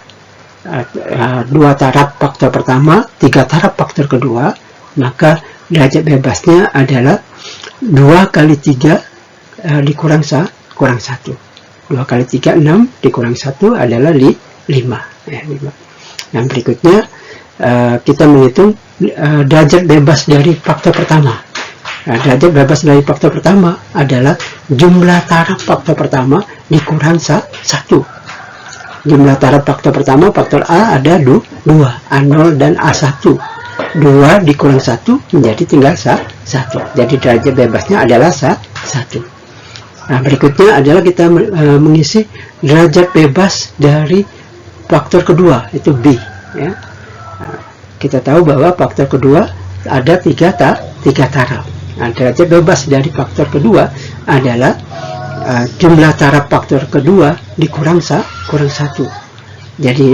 dua taraf faktor pertama, tiga taraf faktor kedua, maka derajat bebasnya adalah 2 kali 3 dikurang 1. 2 kali 3, 6, dikurang 1 adalah 5. Nah, berikutnya kita menghitung derajat bebas dari faktor pertama. Nah, derajat bebas dari faktor pertama adalah jumlah taraf faktor pertama dikurang 1. Jumlah taraf faktor pertama, faktor A ada 2, A0 dan A1. 2 dikurang 1 menjadi tinggal 1. Jadi derajat bebasnya adalah 1. Nah, berikutnya adalah kita mengisi derajat bebas dari faktor kedua, itu B. Ya. Nah, kita tahu bahwa faktor kedua ada 3 taraf. Nah, derajat bebas dari faktor kedua adalah jumlah taraf faktor kedua dikurang 1. Jadi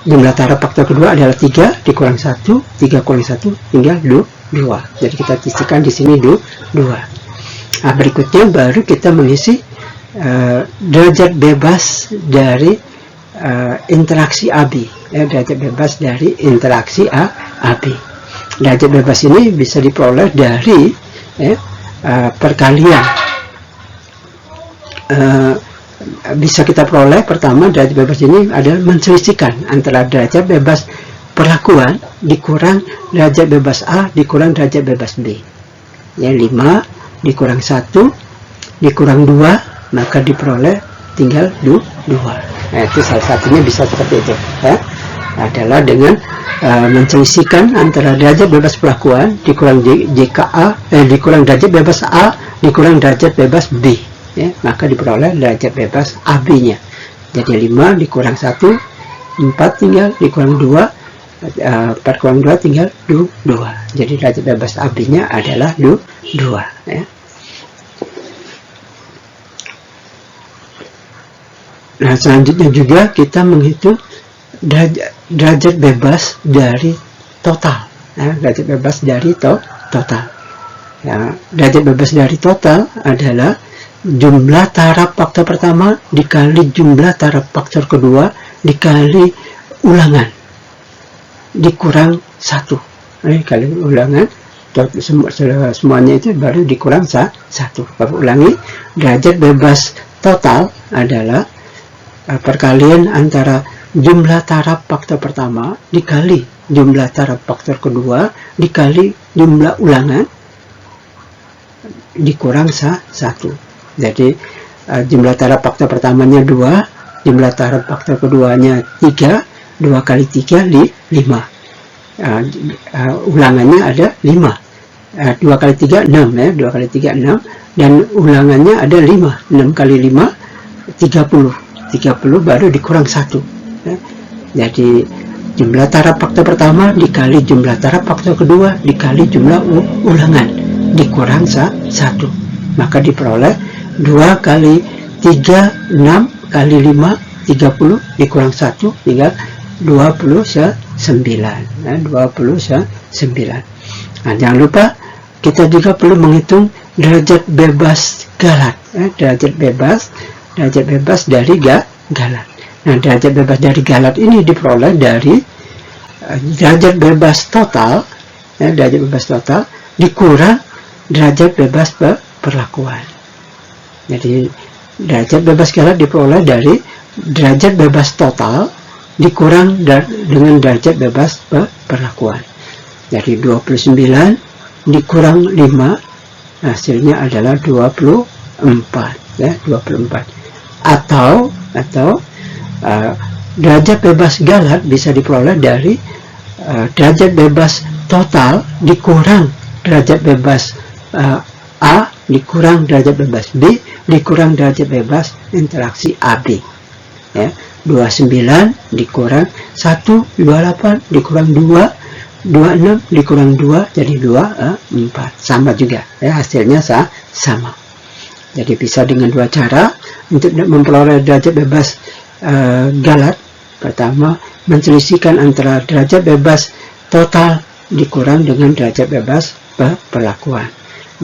jumlah taraf faktor kedua adalah 3 dikurang 1, 3 kurang 1 tinggal 2. Jadi kita isikan di sini 2. Nah, berikutnya baru kita mengisi derajat bebas dari interaksi AB, derajat bebas dari interaksi AB. derajat bebas ini bisa diperoleh dari perkalian. Bisa kita peroleh, pertama, derajat bebas ini adalah menselisihkan antara derajat bebas perlakuan dikurang derajat bebas A dikurang derajat bebas B. Ya, 5 dikurang 1 dikurang 2, maka diperoleh tinggal 2. Nah, itu salah satunya bisa seperti itu, ya. Adalah dengan menselisihkan antara derajat bebas perlakuan dikurang dikurang derajat bebas A dikurang derajat bebas B, ya, maka diperoleh derajat bebas AB-nya. Jadi 5 dikurang 1, 4 tinggal dikurang 2, 4 kurang 2 tinggal 2. Jadi derajat bebas AB-nya adalah 2, ya. Nah, selanjutnya juga kita menghitung derajat bebas dari total, ya, derajat bebas dari total. Ya, derajat bebas dari total adalah jumlah taraf faktor pertama dikali jumlah taraf faktor kedua dikali ulangan dikurang 1. Kali ulangan, semuanya itu baru dikurang 1. Baru ulangi, derajat bebas total adalah perkalian antara jumlah taraf faktor pertama dikali jumlah taraf faktor kedua dikali jumlah ulangan dikurang 1. Jadi jumlah taraf faktor pertamanya 2, jumlah taraf faktor keduanya 3, 2 kali 3 5. Ulangannya ada 5. 2 kali 3 6, ya, 2 kali 3 6, dan ulangannya ada 5. 6 kali 5 30 baru dikurang 1, ya. Jadi jumlah taraf faktor pertama dikali jumlah taraf faktor kedua dikali jumlah ulangan dikurang 1, maka diperoleh 2 kali 3 6 kali 5 30 dikurang 1 tinggal 29, ya, 29. Nah, jangan lupa kita juga perlu menghitung derajat bebas galat, ya, derajat bebas dari galat. Nah, derajat bebas dari galat ini diperoleh dari derajat bebas total, ya, derajat bebas total dikurang derajat bebas perlakuan. Jadi derajat bebas galat diperoleh dari derajat bebas total dikurang dengan derajat bebas perlakuan. Jadi 29 dikurang 5 hasilnya adalah 24, ya, 24. Atau derajat bebas galat bisa diperoleh dari derajat bebas total dikurang derajat bebas A dikurang derajat bebas B dikurang derajat bebas interaksi AB, ya. 29 dikurang 1, 28 dikurang 2, 26 dikurang 2 jadi 4, sama juga, ya, hasilnya sama. Jadi bisa dengan dua cara untuk memperoleh derajat bebas galat. Pertama, menselisihkan antara derajat bebas total dikurang dengan derajat bebas perlakuan.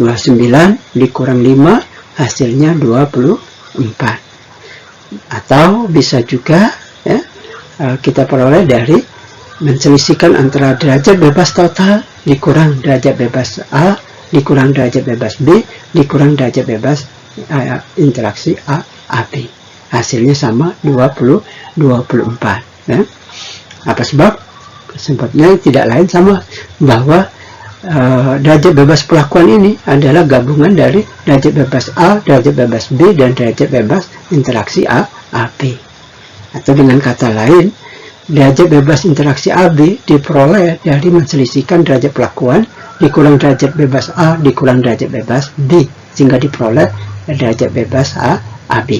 29 dikurang 5 hasilnya 24. Atau bisa juga, ya, kita peroleh dari menselisihkan antara derajat bebas total dikurang derajat bebas A dikurang derajat bebas B dikurang derajat bebas interaksi AB. Hasilnya sama 24, ya. Apa sebab? Sebabnya tidak lain sama bahwa derajat bebas perlakuan ini adalah gabungan dari derajat bebas A, derajat bebas B, dan derajat bebas interaksi AB. Atau dengan kata lain, derajat bebas interaksi AB diperoleh dari menselisihkan derajat perlakuan dikurang derajat bebas A dikurang derajat bebas B, sehingga diperoleh derajat bebas AB.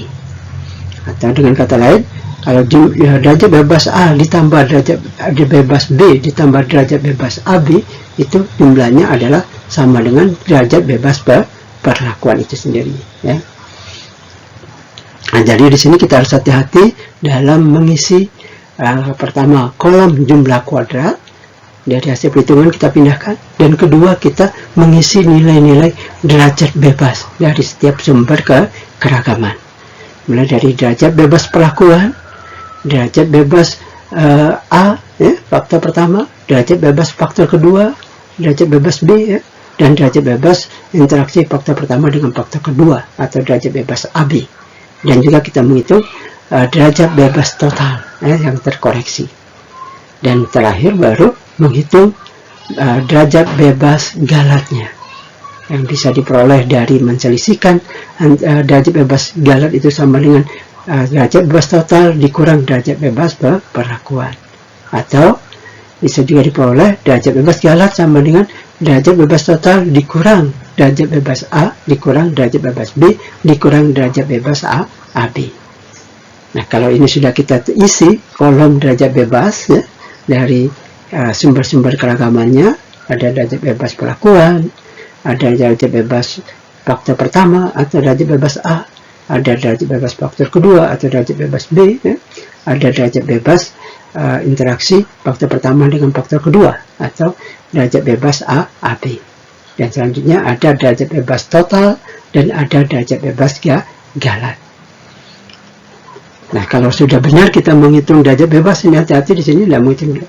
Atau dengan kata lain, kalau derajat bebas A ditambah derajat bebas B ditambah derajat bebas AB, itu jumlahnya adalah sama dengan derajat bebas perlakuan itu sendiri, ya. Nah, jadi di sini kita harus hati-hati dalam mengisi pertama kolom jumlah kuadrat dari hasil perhitungan kita pindahkan, dan kedua kita mengisi nilai-nilai derajat bebas dari setiap sumber keragaman, mulai dari derajat bebas perlakuan, derajat bebas A, ya, faktor pertama, derajat bebas faktor kedua, derajat bebas B, ya, dan derajat bebas interaksi faktor pertama dengan faktor kedua atau derajat bebas AB. Dan juga kita menghitung derajat bebas total yang terkoreksi. Dan terakhir baru menghitung derajat bebas galatnya yang bisa diperoleh dari menselisihkan derajat bebas galat itu sama dengan derajat bebas total dikurang derajat bebas perlakuan, atau bisa juga diperoleh derajat bebas galat sama dengan derajat bebas total dikurang derajat bebas A dikurang derajat bebas B dikurang derajat bebas AB. Nah, kalau ini sudah kita isi kolom derajat bebas ya, dari sumber-sumber keragamannya, ada derajat bebas perlakuan, ada derajat bebas faktor pertama atau derajat bebas A, ada derajat bebas faktor kedua atau derajat bebas B, ya, ada derajat bebas interaksi faktor pertama dengan faktor kedua atau derajat bebas A, AB. Dan selanjutnya ada derajat bebas total dan ada derajat bebas galat. Nah, kalau sudah benar kita menghitung derajat bebas, ini hati-hati di sini dalam menghitung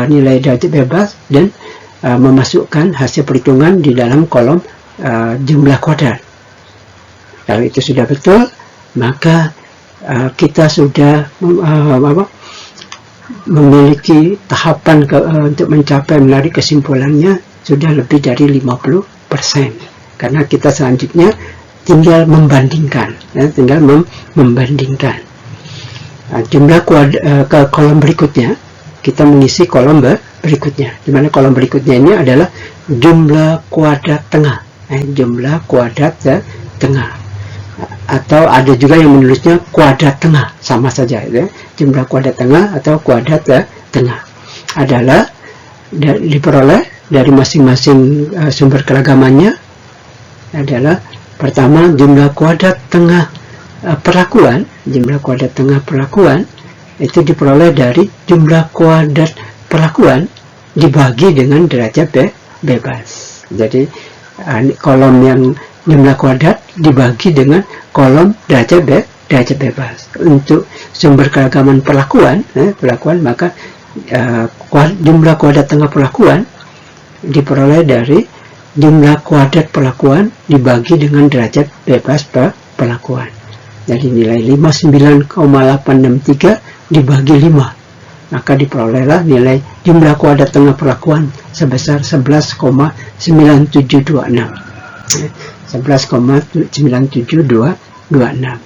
nilai derajat bebas dan memasukkan hasil perhitungan di dalam kolom jumlah kuadrat. Kalau itu sudah betul, maka kita sudah memiliki tahapan untuk mencapai menarik kesimpulannya sudah lebih dari 50%, karena kita selanjutnya tinggal membandingkan, ya, tinggal membandingkan jumlah ke kolom berikutnya. Kita mengisi kolom berikutnya, di mana kolom berikutnya ini adalah jumlah kuadrat tengah, jumlah kuadrat tengah, atau ada juga yang menulisnya kuadrat tengah, sama saja, ya. Jumlah kuadrat tengah atau kuadrat tengah adalah diperoleh dari masing-masing sumber keragamannya. Adalah pertama jumlah kuadrat tengah perlakuan, jumlah kuadrat tengah perlakuan itu diperoleh dari jumlah kuadrat perlakuan dibagi dengan derajat bebas. Jadi kolom yang jumlah kuadrat dibagi dengan kolom derajat bebas. Untuk sumber keragaman perlakuan, maka jumlah kuadrat tengah perlakuan diperoleh dari jumlah kuadrat perlakuan dibagi dengan derajat bebas perlakuan. Jadi nilai 59,863 dibagi 5, maka diperolehlah nilai jumlah kuadrat tengah perlakuan sebesar 11,9726. 11,9726.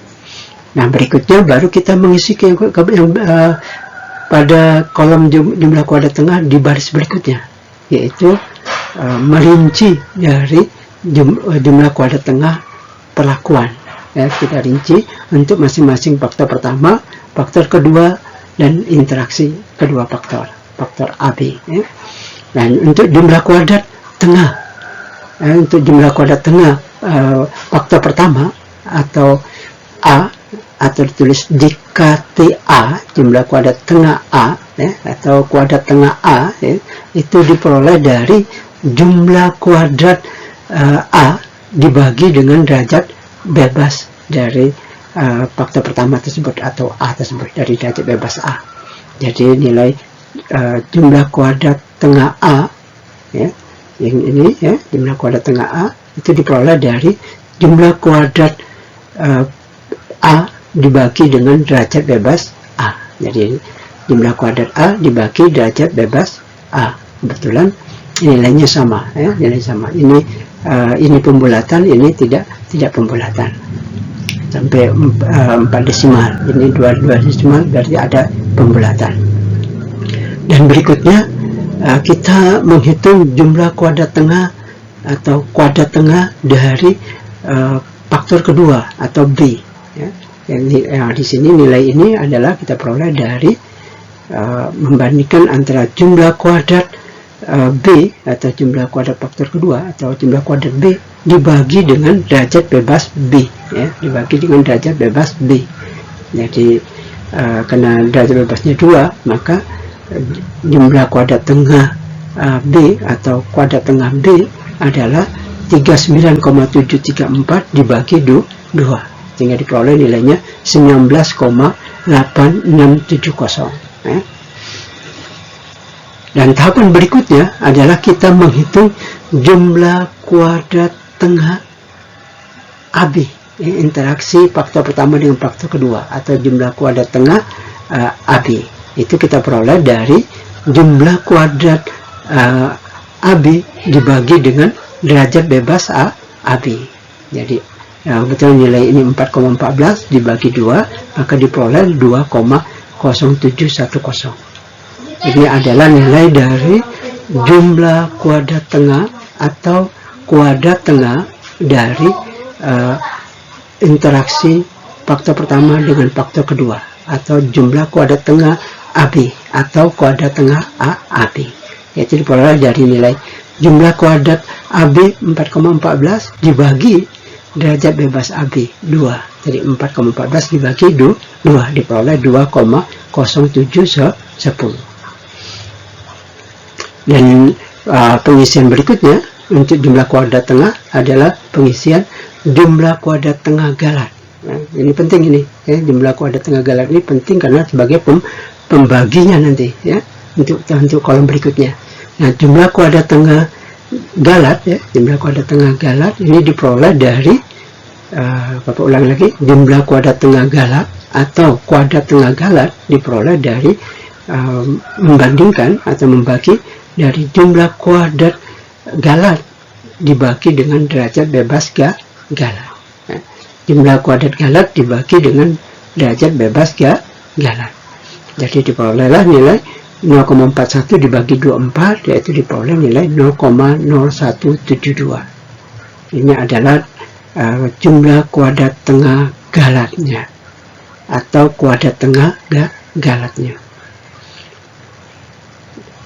Nah, berikutnya baru kita mengisi pada kolom jumlah kuadrat tengah di baris berikutnya, yaitu merinci dari jumlah kuadrat tengah perlakuan. Ya, kita rinci untuk masing-masing faktor pertama, faktor kedua, dan interaksi kedua faktor AB. Ya. Dan untuk jumlah kuadrat tengah, untuk jumlah kuadrat tengah faktor pertama atau A, atau ditulis JKTA, jumlah kuadrat tengah A, ya, atau kuadrat tengah A, ya, itu diperoleh dari jumlah kuadrat A dibagi dengan derajat bebas dari faktor pertama tersebut atau A tersebut, dari derajat bebas A. Jadi nilai jumlah kuadrat tengah A, ya, yang ini, ya, jumlah kuadrat tengah A itu diperoleh dari jumlah kuadrat A dibagi dengan derajat bebas A. Jadi jumlah kuadrat A dibagi derajat bebas A. Kebetulan nilainya sama, ya, nilai sama. Ini pembulatan, ini tidak pembulatan. Sampai 4 desimal. Ini 2 desimal, berarti ada pembulatan. Dan berikutnya kita menghitung jumlah kuadrat tengah atau kuadrat tengah dari faktor kedua atau B. Ya. Di sini nilai ini adalah kita peroleh dari membandingkan antara jumlah kuadrat B atau jumlah kuadrat faktor kedua atau jumlah kuadrat B dibagi dengan derajat bebas B, ya, dibagi dengan derajat bebas B. Jadi karena derajat bebasnya 2, maka jumlah kuadrat tengah B atau kuadrat tengah B adalah 39,734 dibagi 2, sehingga diperoleh nilainya 19,8670. Dan tahapan berikutnya adalah kita menghitung jumlah kuadrat tengah AB, interaksi faktor pertama dengan faktor kedua, atau jumlah kuadrat tengah AB. Itu kita peroleh dari jumlah kuadrat AB dibagi dengan derajat bebas AB. Jadi betul nilai ini 4,14 dibagi 2, maka diperoleh 2,0710. Ini adalah nilai dari jumlah kuadrat tengah atau kuadrat tengah dari interaksi faktor pertama dengan faktor kedua, atau jumlah kuadrat tengah AB atau kuadrat tengah AB. Yaitu diperoleh dari nilai jumlah kuadrat AB 4,14 dibagi derajat bebas AB 2. Jadi 4,14 dibagi 2 diperoleh 2,0710. Dan pengisian berikutnya untuk jumlah kuadrat tengah adalah pengisian jumlah kuadrat tengah galat. Nah, ini penting ini, ya, jumlah kuadrat tengah galat ini penting karena sebagai pembaginya nanti, ya, untuk kolom berikutnya. Nah, jumlah kuadrat tengah galat, ya, jumlah kuadrat tengah galat ini diperoleh dari Bapak ulang lagi, jumlah kuadrat tengah galat atau kuadrat tengah galat diperoleh dari membandingkan atau membagi dari jumlah kuadrat galat dibagi dengan derajat bebas galat. Nah, jumlah kuadrat galat dibagi dengan derajat bebas galat. Jadi diperolehlah nilai 0,41 dibagi 24, yaitu diperoleh nilai 0,0172. Ini adalah jumlah kuadrat tengah galatnya atau kuadrat tengah galatnya.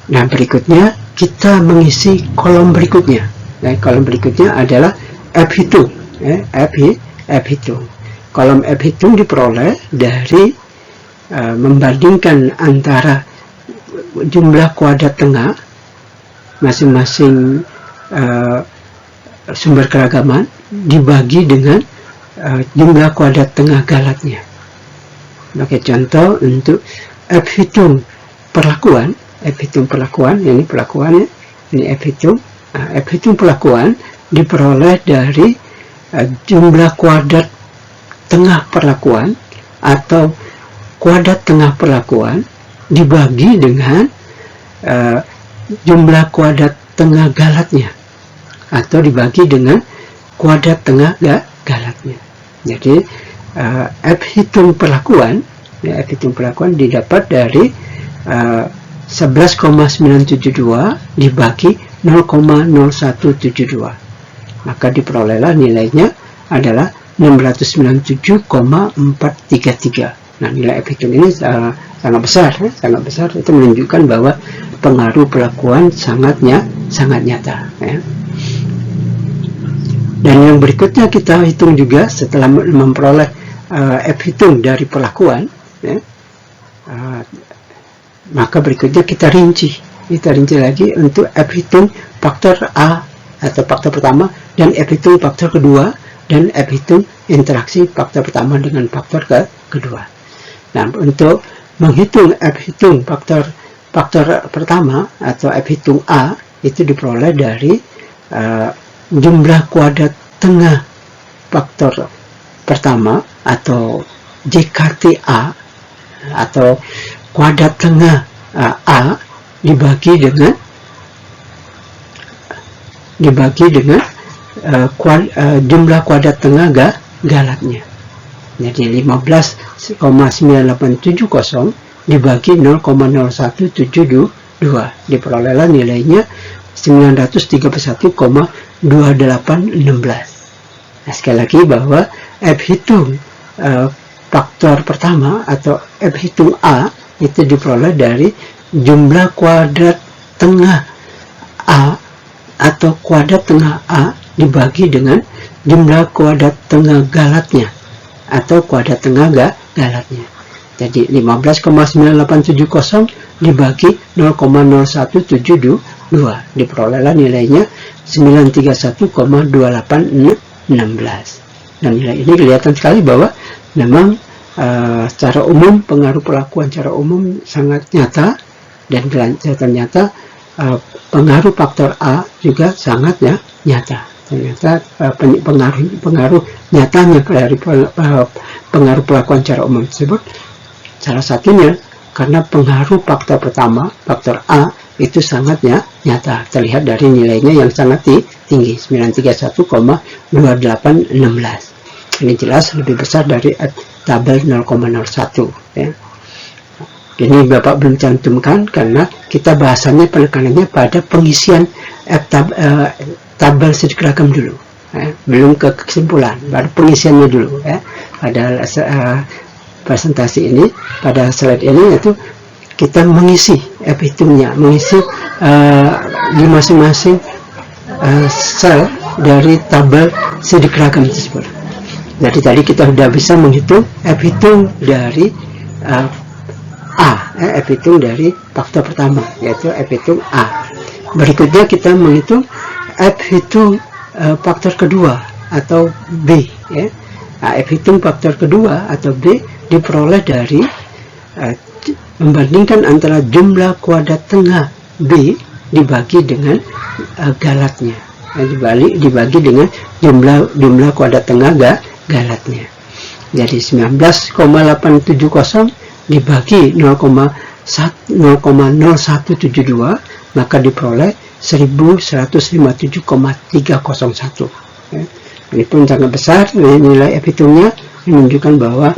Nah, berikutnya kita mengisi kolom berikutnya. Nah, kolom berikutnya adalah F hitung. F hitung. Kolom F hitung diperoleh dari membandingkan antara jumlah kuadrat tengah masing-masing sumber keragaman dibagi dengan jumlah kuadrat tengah galatnya. Oke, contoh untuk F hitung perlakuan. F hitung perlakuan, ini perlakuannya, ini F hitung. Nah, F hitung perlakuan diperoleh dari jumlah kuadrat tengah perlakuan atau kuadrat tengah perlakuan dibagi dengan jumlah kuadrat tengah galatnya atau dibagi dengan kuadrat tengah galatnya. Jadi F hitung perlakuan, ya, F hitung perlakuan didapat dari 11,972 dibagi 0,0172, maka diperolehlah nilainya adalah 697,433. Nah, nilai F hitung ini sangat besar, ya, sangat besar. Itu menunjukkan bahwa pengaruh perlakuan sangat nyata, ya. Dan yang berikutnya kita hitung juga setelah memperoleh F hitung dari perlakuan, ya, maka berikutnya kita rinci lagi untuk F hitung faktor A atau faktor pertama, dan F hitung faktor kedua, dan F hitung interaksi faktor pertama dengan faktor kedua. Nah, untuk menghitung F hitung faktor pertama atau F hitung A itu diperoleh dari jumlah kuadrat tengah faktor pertama atau JKTA atau kuadrat tengah A dibagi dengan jumlah kuadrat tengah galatnya. Jadi 15,9870 dibagi 0,0172 diperolehlah nilainya 931,2816. Nah, sekali lagi bahwa F hitung faktor pertama atau F hitung A itu diperoleh dari jumlah kuadrat tengah A atau kuadrat tengah A dibagi dengan jumlah kuadrat tengah galatnya atau kuadrat tengah galatnya. Jadi 15,9870 dibagi 0,0172 diperolehlah nilainya 931,2816. Dan nilai ini kelihatan sekali bahwa memang secara umum pengaruh perlakuan secara umum sangat nyata Dan ternyata pengaruh faktor A juga sangat nyata. Ternyata pengaruh nyatanya dari pengaruh pelakuan secara umum tersebut, salah satunya karena pengaruh faktor pertama, faktor A, itu sangat nyata, terlihat dari nilainya yang sangat tinggi, 931,2816. Ini jelas lebih besar dari tabel 0,01 ya. Ini Bapak belum cantumkan karena kita bahasannya penekanannya pada pengisian tabel sidik ragam dulu, belum ke kesimpulan, baru pengisiannya dulu ya. Pada presentasi ini, pada slide ini, yaitu kita mengisi hitungnya, mengisi di masing-masing sel dari tabel sidik ragam tersebut. Jadi tadi kita sudah bisa menghitung hitung dari hitung dari faktor pertama, yaitu hitung A. Berikutnya kita menghitung hitung faktor kedua atau B ya. Hitung faktor kedua atau B diperoleh dari membandingkan antara jumlah kuadrat tengah B dibagi dengan galatnya, dibagi dengan jumlah kuadrat tengah galatnya. Jadi 19,870 dibagi 0,0172, maka diperoleh 1157,301 ya. Ini pun sangat besar nilai hitungnya, menunjukkan bahwa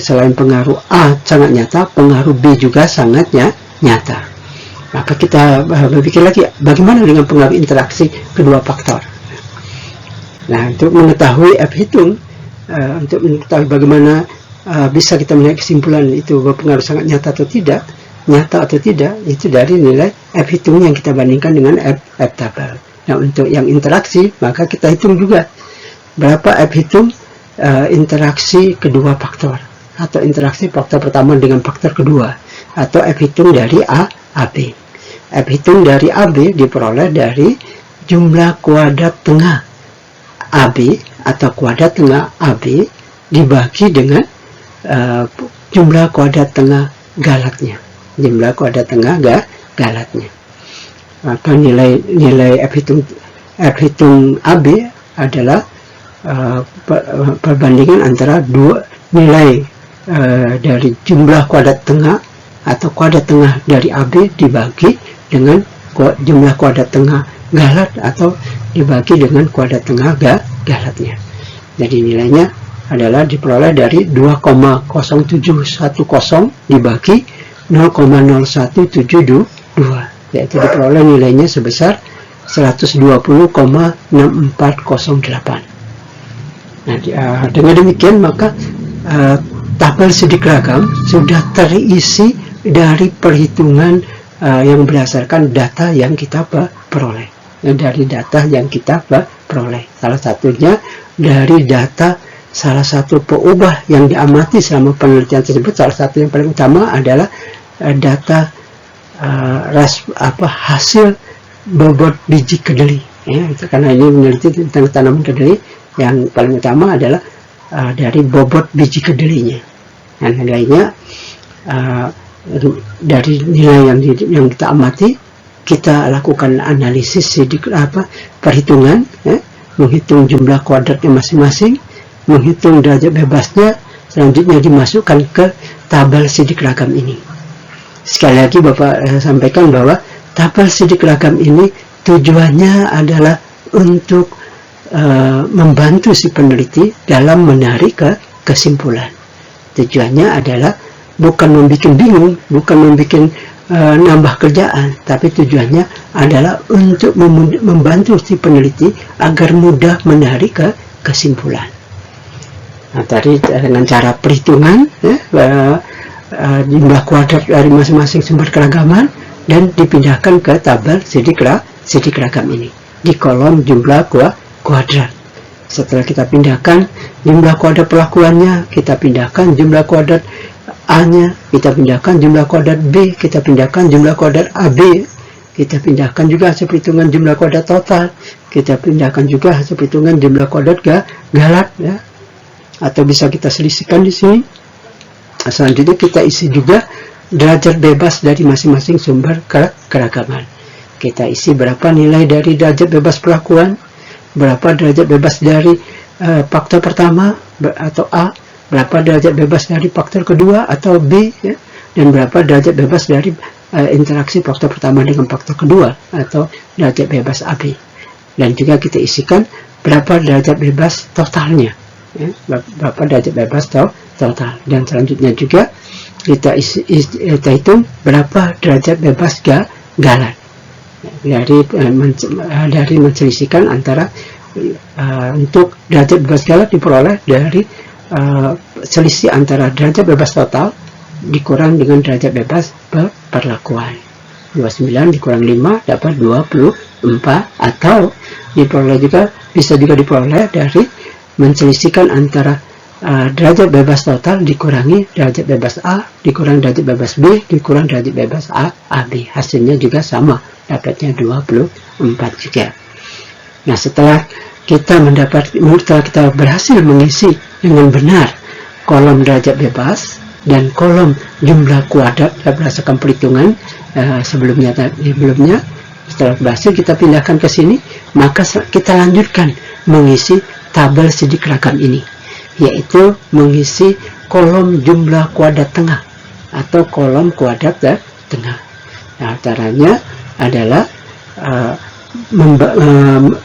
selain pengaruh A sangat nyata, pengaruh B juga sangat nyata. Maka kita berpikir lagi, bagaimana dengan pengaruh interaksi kedua faktor. Nah, untuk mengetahui hitung, untuk mengetahui bagaimana bisa kita melihat kesimpulan itu berpengaruh sangat nyata atau tidak, itu dari nilai hitung yang kita bandingkan dengan tabel. Nah, untuk yang interaksi, maka kita hitung juga berapa hitung interaksi kedua faktor, atau interaksi faktor pertama dengan faktor kedua, atau hitung dari AB. Hitung dari AB diperoleh dari jumlah kuadrat tengah AB atau kuadrat tengah AB dibagi dengan jumlah kuadrat tengah galatnya, galatnya. Maka nilai hitung AB adalah perbandingan antara dua nilai dari jumlah kuadrat tengah atau kuadrat tengah dari AB dibagi dengan jumlah kuadrat tengah galat atau dibagi dengan kuadrat tengah galatnya. Jadi nilainya adalah diperoleh dari 2,0710 dibagi 0,0172, yaitu diperoleh nilainya sebesar 120,6408. Nah, dengan demikian maka tabel sidik ragam sudah terisi dari perhitungan yang berdasarkan data yang kita peroleh. Salah satunya dari data salah satu peubah yang diamati selama penelitian tersebut. Salah satu yang paling utama adalah data hasil bobot biji kedelai ya, karena ini meneliti tentang tanaman kedelai. Yang paling utama adalah dari bobot biji kedelainya. Dan nilainya dari nilai yang kita amati, kita lakukan analisis perhitungan ya, menghitung jumlah kuadratnya masing-masing, menghitung derajat bebasnya, selanjutnya dimasukkan ke tabel sidik ragam ini. Sekali lagi Bapak sampaikan bahwa tabel sidik ragam ini tujuannya adalah untuk membantu si peneliti dalam menarik kesimpulan. Tujuannya adalah bukan membuat bingung, bukan membuat nambah kerjaan, tapi tujuannya adalah untuk membantu si peneliti agar mudah menarik kesimpulan. Nah, tadi dengan cara perhitungan ya, jumlah kuadrat dari masing-masing sumber keragaman dan dipindahkan ke tabel sidik ragam ini di kolom jumlah kuadrat. Setelah kita pindahkan jumlah kuadrat pelakuannya, kita pindahkan jumlah kuadrat A-nya, kita pindahkan jumlah kuadrat B, kita pindahkan jumlah kuadrat AB, kita pindahkan juga hasil perhitungan jumlah kuadrat total, kita pindahkan juga hasil perhitungan jumlah kuadrat galat ya, atau bisa kita selisihkan di sini. Selanjutnya kita isi juga derajat bebas dari masing-masing sumber keragaman. Kita isi berapa nilai dari derajat bebas perlakuan, berapa derajat bebas dari faktor pertama atau A, berapa derajat bebas dari faktor kedua atau B, ya, dan berapa derajat bebas dari interaksi faktor pertama dengan faktor kedua atau derajat bebas AB. Dan juga kita isikan berapa derajat bebas totalnya, ya, berapa derajat bebas total. Dan selanjutnya juga kita hitung berapa derajat bebas galat dari menselisihkan antara untuk derajat bebas galat diperoleh dari selisih antara derajat bebas total dikurang dengan derajat bebas perlakuan. 29 dikurang 5 dapat 24, atau diperoleh juga, bisa juga diperoleh dari menselisihkan antara derajat bebas total dikurangi derajat bebas A dikurang derajat bebas B dikurang derajat bebas AB. Hasilnya juga sama, dapatnya 24 juga. Nah, setelah kita berhasil mengisi dengan benar kolom derajat bebas dan kolom jumlah kuadrat berdasarkan perhitungan sebelumnya, setelah berhasil kita pindahkan ke sini, maka kita lanjutkan mengisi tabel sidik ragam ini, yaitu mengisi kolom jumlah kuadrat tengah atau kolom kuadrat tengah. Nah, caranya adalah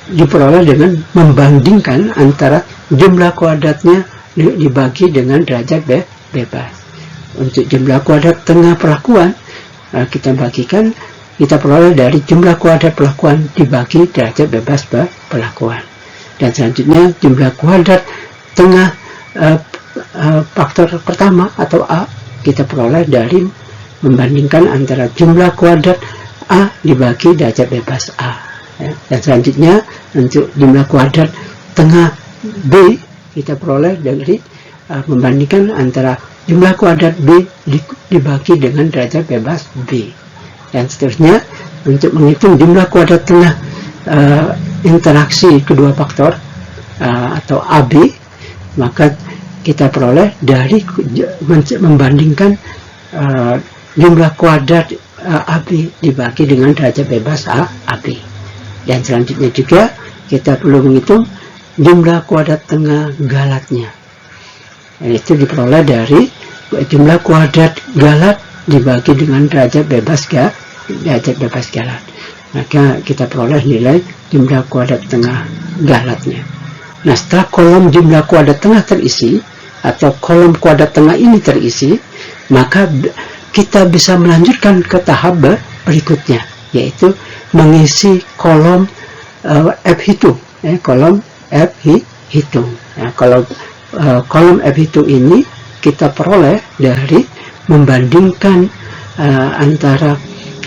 diperoleh dengan membandingkan antara jumlah kuadratnya dibagi dengan derajat bebas. Untuk jumlah kuadrat tengah perlakuan, kita peroleh dari jumlah kuadrat perlakuan dibagi derajat bebas perlakuan. Dan selanjutnya jumlah kuadrat tengah faktor pertama atau A kita peroleh dari membandingkan antara jumlah kuadrat A dibagi derajat bebas A. Dan selanjutnya untuk jumlah kuadrat tengah B kita peroleh dari membandingkan antara jumlah kuadrat B dibagi dengan derajat bebas B. Dan seterusnya untuk menghitung jumlah kuadrat tengah interaksi kedua faktor atau AB, maka kita peroleh dari membandingkan jumlah kuadrat AB dibagi dengan derajat bebas AB. Dan selanjutnya juga kita perlu menghitung jumlah kuadrat tengah galatnya. Dan itu diperoleh dari jumlah kuadrat galat dibagi dengan derajat bebas galat. Maka kita peroleh nilai jumlah kuadrat tengah galatnya. Nah, setelah kolom jumlah kuadrat tengah terisi atau kolom kuadrat tengah ini terisi, maka kita bisa melanjutkan ke tahap berikutnya, yaitu mengisi kolom F hitung, kolom F hitung. Nah, kalau kolom F hitung ini kita peroleh dari membandingkan antara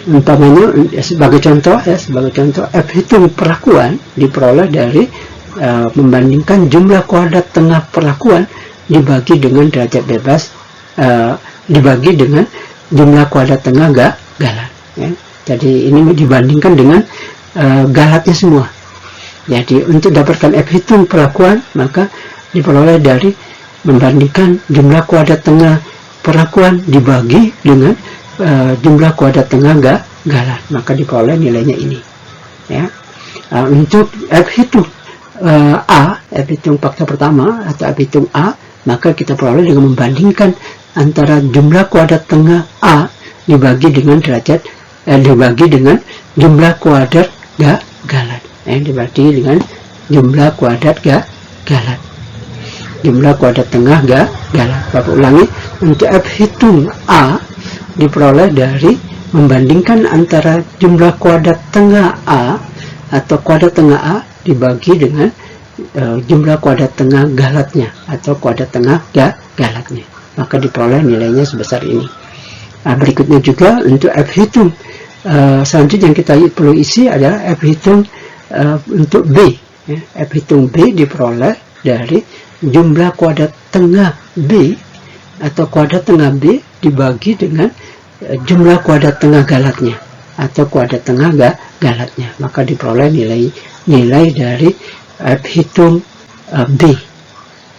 umpamanya sebagai contoh F hitung perlakuan diperoleh dari membandingkan jumlah kuadrat tengah perlakuan dibagi dengan derajat bebas dibagi dengan jumlah kuadrat tengah galat. Ya. Jadi ini dibandingkan dengan galatnya semua. Jadi untuk dapatkan F hitung perlakuan maka diperoleh dari membandingkan jumlah kuadrat tengah perlakuan dibagi dengan jumlah kuadrat tengah galat, maka diperoleh nilainya ini. Ya. Untuk F hitung F hitung faktor pertama atau F hitung A, maka kita peroleh dengan membandingkan antara jumlah kuadrat tengah A dibagi dengan derajat dibagi dengan jumlah kuadrat galat. Dibagi dengan jumlah kuadrat galat. Jumlah kuadrat tengah galat. Bapak ulangi, untuk F hitung A diperoleh dari membandingkan antara jumlah kuadrat tengah A atau kuadrat tengah A dibagi dengan jumlah kuadrat tengah galatnya atau kuadrat tengah galatnya, maka diperoleh nilainya sebesar ini. Nah, berikutnya juga untuk F hitung selanjutnya yang kita perlu isi adalah F hitung untuk B. F hitung B diperoleh dari jumlah kuadrat tengah B atau kuadrat tengah B dibagi dengan jumlah kuadrat tengah galatnya atau kuadrat tengah galatnya, maka diperoleh nilai dari F hitung B.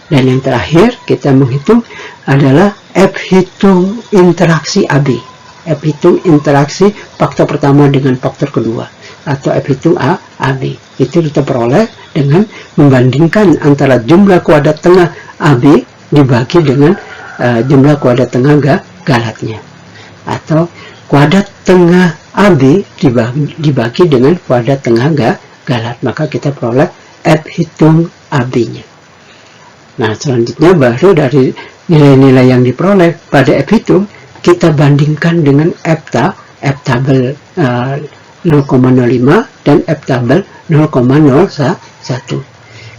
Dan yang terakhir kita menghitung adalah F hitung interaksi AB. F hitung interaksi faktor pertama dengan faktor kedua, atau F hitung AB. Itu kita peroleh dengan membandingkan antara jumlah kuadrat tengah AB dibagi dengan jumlah kuadrat tengah galatnya, atau kuadrat tengah AB dibagi dengan kuadrat tengah galat, maka kita peroleh F hitung AB-nya. Nah, selanjutnya baru dari nilai-nilai yang diperoleh pada F hitung kita bandingkan dengan F tabel 0,05 dan F tabel 0,01.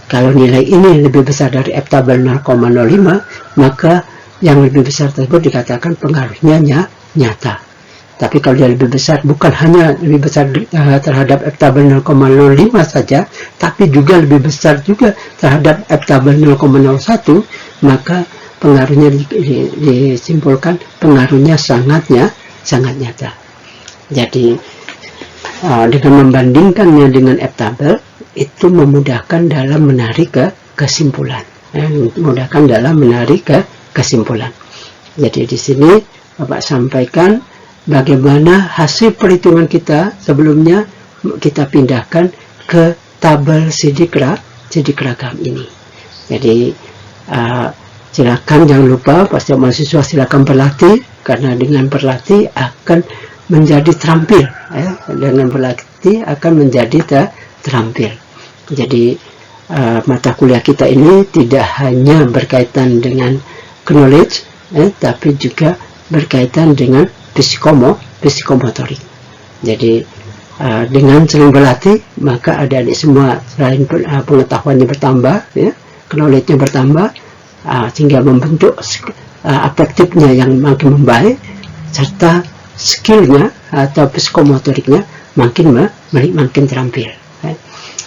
Kalau nilai ini lebih besar dari F tabel 0,05, maka yang lebih besar tersebut dikatakan pengaruhnya nyata. Tapi kalau dia lebih besar, bukan hanya lebih besar terhadap F tabel 0,05 saja, tapi juga lebih besar juga terhadap F tabel 0,01, maka pengaruhnya disimpulkan pengaruhnya sangat nyata. Jadi dengan membandingkannya dengan F tabel itu memudahkan dalam menarik kesimpulan. Memudahkan dalam menarik kesimpulan. Jadi di sini Bapak sampaikan bagaimana hasil perhitungan kita sebelumnya kita pindahkan ke tabel sidik ragam ini. Jadi silakan jangan lupa, pasti mahasiswa silakan berlatih, karena dengan berlatih akan menjadi terampil. Dengan berlatih akan menjadi terampil. Jadi mata kuliah kita ini tidak hanya berkaitan dengan knowledge, tapi juga berkaitan dengan psikomotorik. Jadi dengan sering berlatih, maka adik-adik semua selain pengetahuannya bertambah, knowledge-nya bertambah, sehingga membentuk afektifnya yang makin membaik, serta skillnya atau psikomotoriknya makin terampil.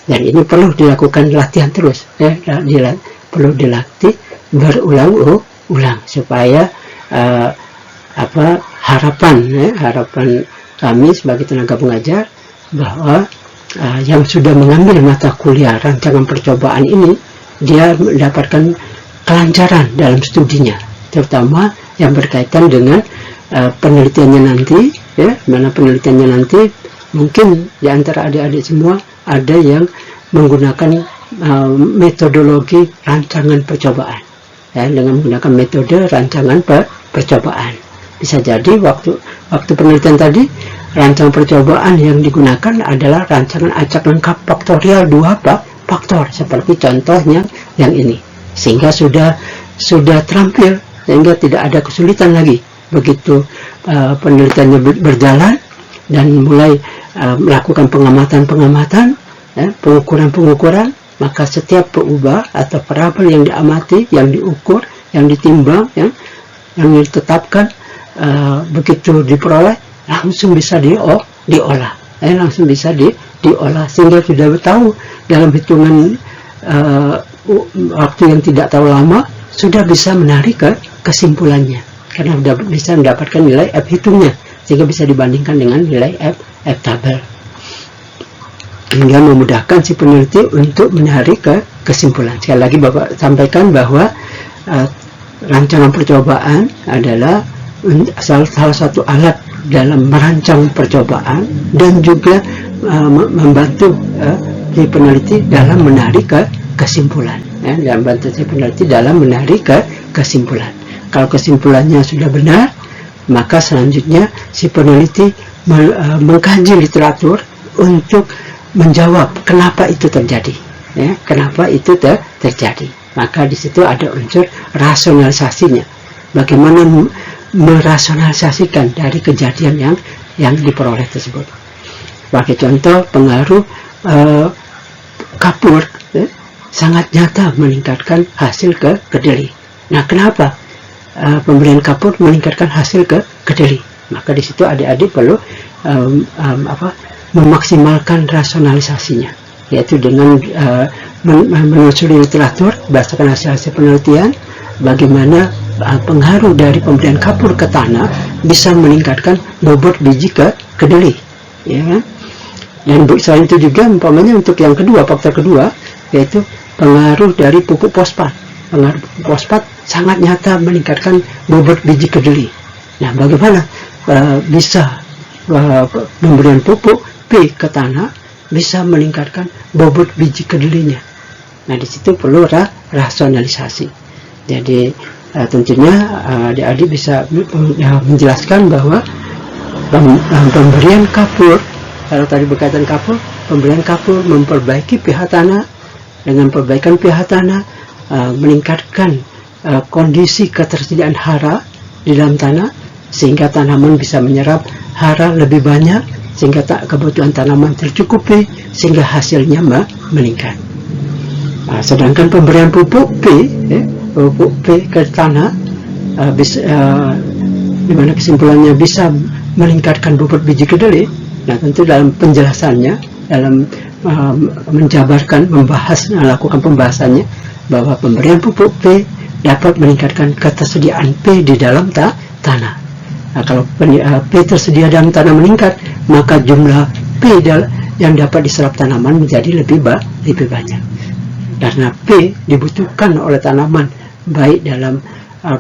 Dan ini perlu dilakukan latihan terus, perlu dilatih berulang-ulang supaya harapan kami sebagai tenaga pengajar bahwa yang sudah mengambil mata kuliah rancangan percobaan ini, dia mendapatkan kelancaran dalam studinya, terutama yang berkaitan dengan penelitiannya nanti, mana penelitiannya nanti mungkin di antara adik-adik semua ada yang menggunakan metodologi rancangan percobaan, dengan menggunakan metode rancangan percobaan. Bisa jadi waktu penelitian tadi rancangan percobaan yang digunakan adalah rancangan acak lengkap faktorial 2 faktor, seperti contohnya yang ini, sehingga sudah terampil, sehingga tidak ada kesulitan lagi begitu penelitiannya berjalan dan mulai melakukan pengamatan, pengukuran, maka setiap perubahan atau variabel yang diamati, yang diukur, yang ditimbang, yang ditetapkan, begitu diperoleh langsung bisa diolah, langsung bisa diolah, sehingga sudah tahu dalam hitungan waktu yang tidak terlalu lama sudah bisa menarik kesimpulannya, karena sudah bisa mendapatkan nilai F hitungnya, sehingga bisa dibandingkan dengan nilai F tabel, hingga memudahkan si peneliti untuk menarik kesimpulan. Sekali lagi Bapak sampaikan bahwa rancangan percobaan adalah salah satu alat dalam merancang percobaan dan juga membantu si peneliti dalam menarik kesimpulan, dan membantu si peneliti dalam menarik kesimpulan. Kalau kesimpulannya sudah benar, maka selanjutnya si peneliti mengkaji literatur untuk menjawab kenapa itu terjadi, kenapa itu terjadi. Maka di situ ada unsur rasionalisasinya, bagaimana merasionalisasikan dari kejadian yang diperoleh tersebut. Sebagai contoh, pengaruh kapur sangat nyata meningkatkan hasil kedelai. Nah, kenapa pemberian kapur meningkatkan hasil kedelai? Maka di situ adik-adik perlu memaksimalkan rasionalisasinya, yaitu dengan menelusuri literatur berdasarkan hasil penelitian, bagaimana pengaruh dari pemberian kapur ke tanah bisa meningkatkan bobot biji kedelai, ya. Dan selain itu juga umpamanya untuk yang kedua, faktor kedua, yaitu pengaruh dari pupuk fosfat. Pengaruh pupuk fosfat sangat nyata meningkatkan bobot biji kedelai. Nah, bagaimana bisa pemberian pupuk P ke tanah bisa meningkatkan bobot biji kedelainya. Nah, di situ perlu rasionalisasi. Jadi tentunya adik-adik bisa menjelaskan bahwa pemberian kapur, kalau tadi berkaitan kapur, pemberian kapur memperbaiki pH tanah. Dengan perbaikan pH tanah meningkatkan kondisi ketersediaan hara di dalam tanah, sehingga tanaman bisa menyerap hara lebih banyak, sehingga kebutuhan tanaman tercukupi, sehingga hasilnya meningkat. Sedangkan pemberian pupuk pupuk P ke tanah di mana kesimpulannya bisa meningkatkan bobot biji kedelai. Nah, tentu dalam penjelasannya, dalam melakukan pembahasannya bahwa pemberian pupuk P dapat meningkatkan ketersediaan P di dalam tanah. Nah, kalau P tersedia dalam tanah meningkat, maka jumlah P yang dapat diserap tanaman menjadi lebih banyak. Karena P dibutuhkan oleh tanaman baik dalam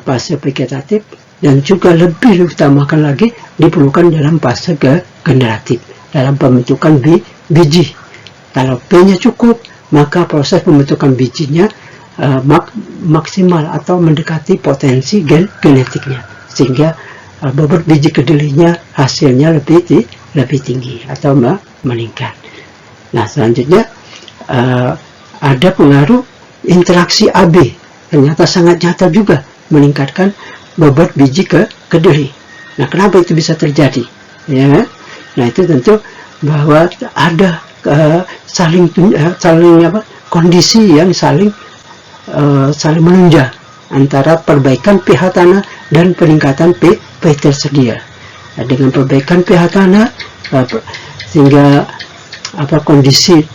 fase vegetatif dan juga lebih diutamakan lagi diperlukan dalam fase generatif, dalam pembentukan biji. Kalau P-nya cukup, maka proses pembentukan bijinya maksimal atau mendekati potensi genetiknya, sehingga bobot biji kedelainya hasilnya lebih tinggi atau meningkat. Nah, selanjutnya ada pengaruh interaksi AB, ternyata sangat nyata juga meningkatkan bobot biji kedelai. Nah, kenapa itu bisa terjadi? Ya, nah itu tentu bahwa ada kondisi yang saling menunjang antara perbaikan pH tanah dan peningkatan P tersedia. Nah, dengan perbaikan pH tanah sehingga kondisi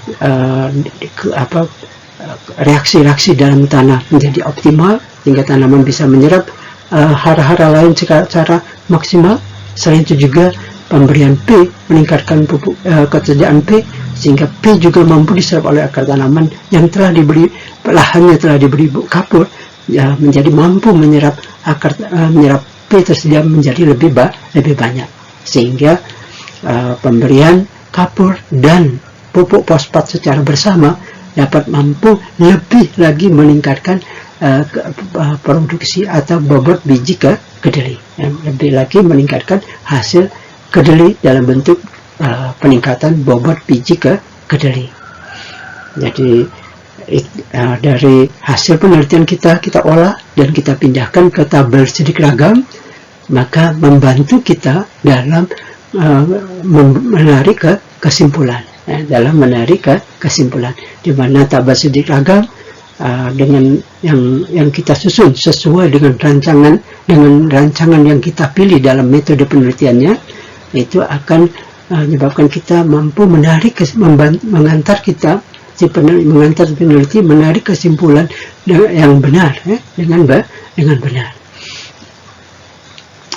reaksi-reaksi dalam tanah menjadi optimal, sehingga tanaman bisa menyerap hara-hara lain secara maksimal. Selain itu juga pemberian P meningkatkan pupuk ketersediaan P, sehingga P juga mampu diserap oleh akar tanaman yang lahannya telah diberi kapur, ya, menjadi mampu menyerap P tersedia menjadi lebih banyak, sehingga pemberian kapur dan pupuk fosfat secara bersama dapat mampu lebih lagi meningkatkan produksi atau bobot biji kedelai, lebih lagi meningkatkan hasil kedelai dalam bentuk peningkatan bobot biji kedelai. Jadi dari hasil penelitian kita olah dan kita pindahkan ke tabel sidik ragam, maka membantu kita dalam menarik kesimpulan, di mana tabel sidik ragam dengan yang kita susun sesuai dengan rancangan yang kita pilih dalam metode penelitiannya, itu akan menyebabkan kita mampu mengantar peneliti menarik kesimpulan yang benar, dengan benar,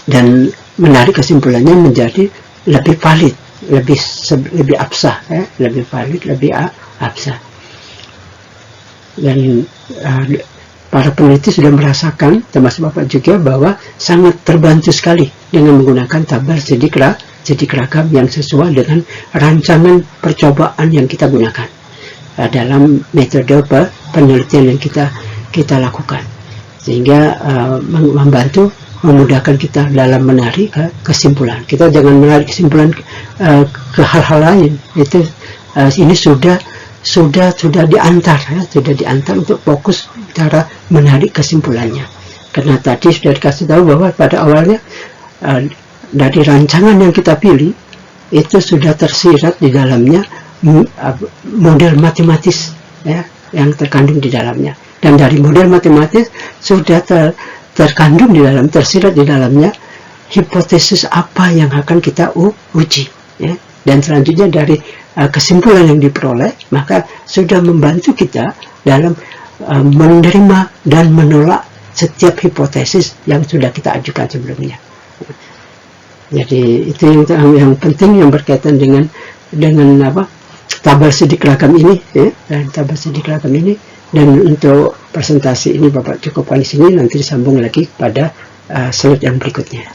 dan menarik kesimpulannya menjadi lebih valid, lebih absah, lebih valid, lebih absah. Dan para peneliti sudah merasakan, termasuk Bapak juga, bahwa sangat terbantu sekali dengan menggunakan tabel sidik ragam yang sesuai dengan rancangan percobaan yang kita gunakan dalam metode penelitian yang kita lakukan, sehingga memudahkan kita dalam menarik kesimpulan. Kita jangan menarik kesimpulan ke hal-hal lain. Ini sudah diantar, sudah diantar untuk fokus cara menarik kesimpulannya. Karena tadi sudah dikasih tahu bahwa pada awalnya dari rancangan yang kita pilih itu sudah tersirat di dalamnya model matematis, yang terkandung di dalamnya, dan dari model matematis sudah tersirat di dalamnya hipotesis apa yang akan kita uji, dan selanjutnya dari kesimpulan yang diperoleh, maka sudah membantu kita dalam menerima dan menolak setiap hipotesis yang sudah kita ajukan sebelumnya. Jadi itu yang penting yang berkaitan dengan tabel sidik ragam ini, dan tabel sidik ragam ini. Dan untuk presentasi ini Bapak cukupkan di sini, nanti disambung lagi pada slide yang berikutnya.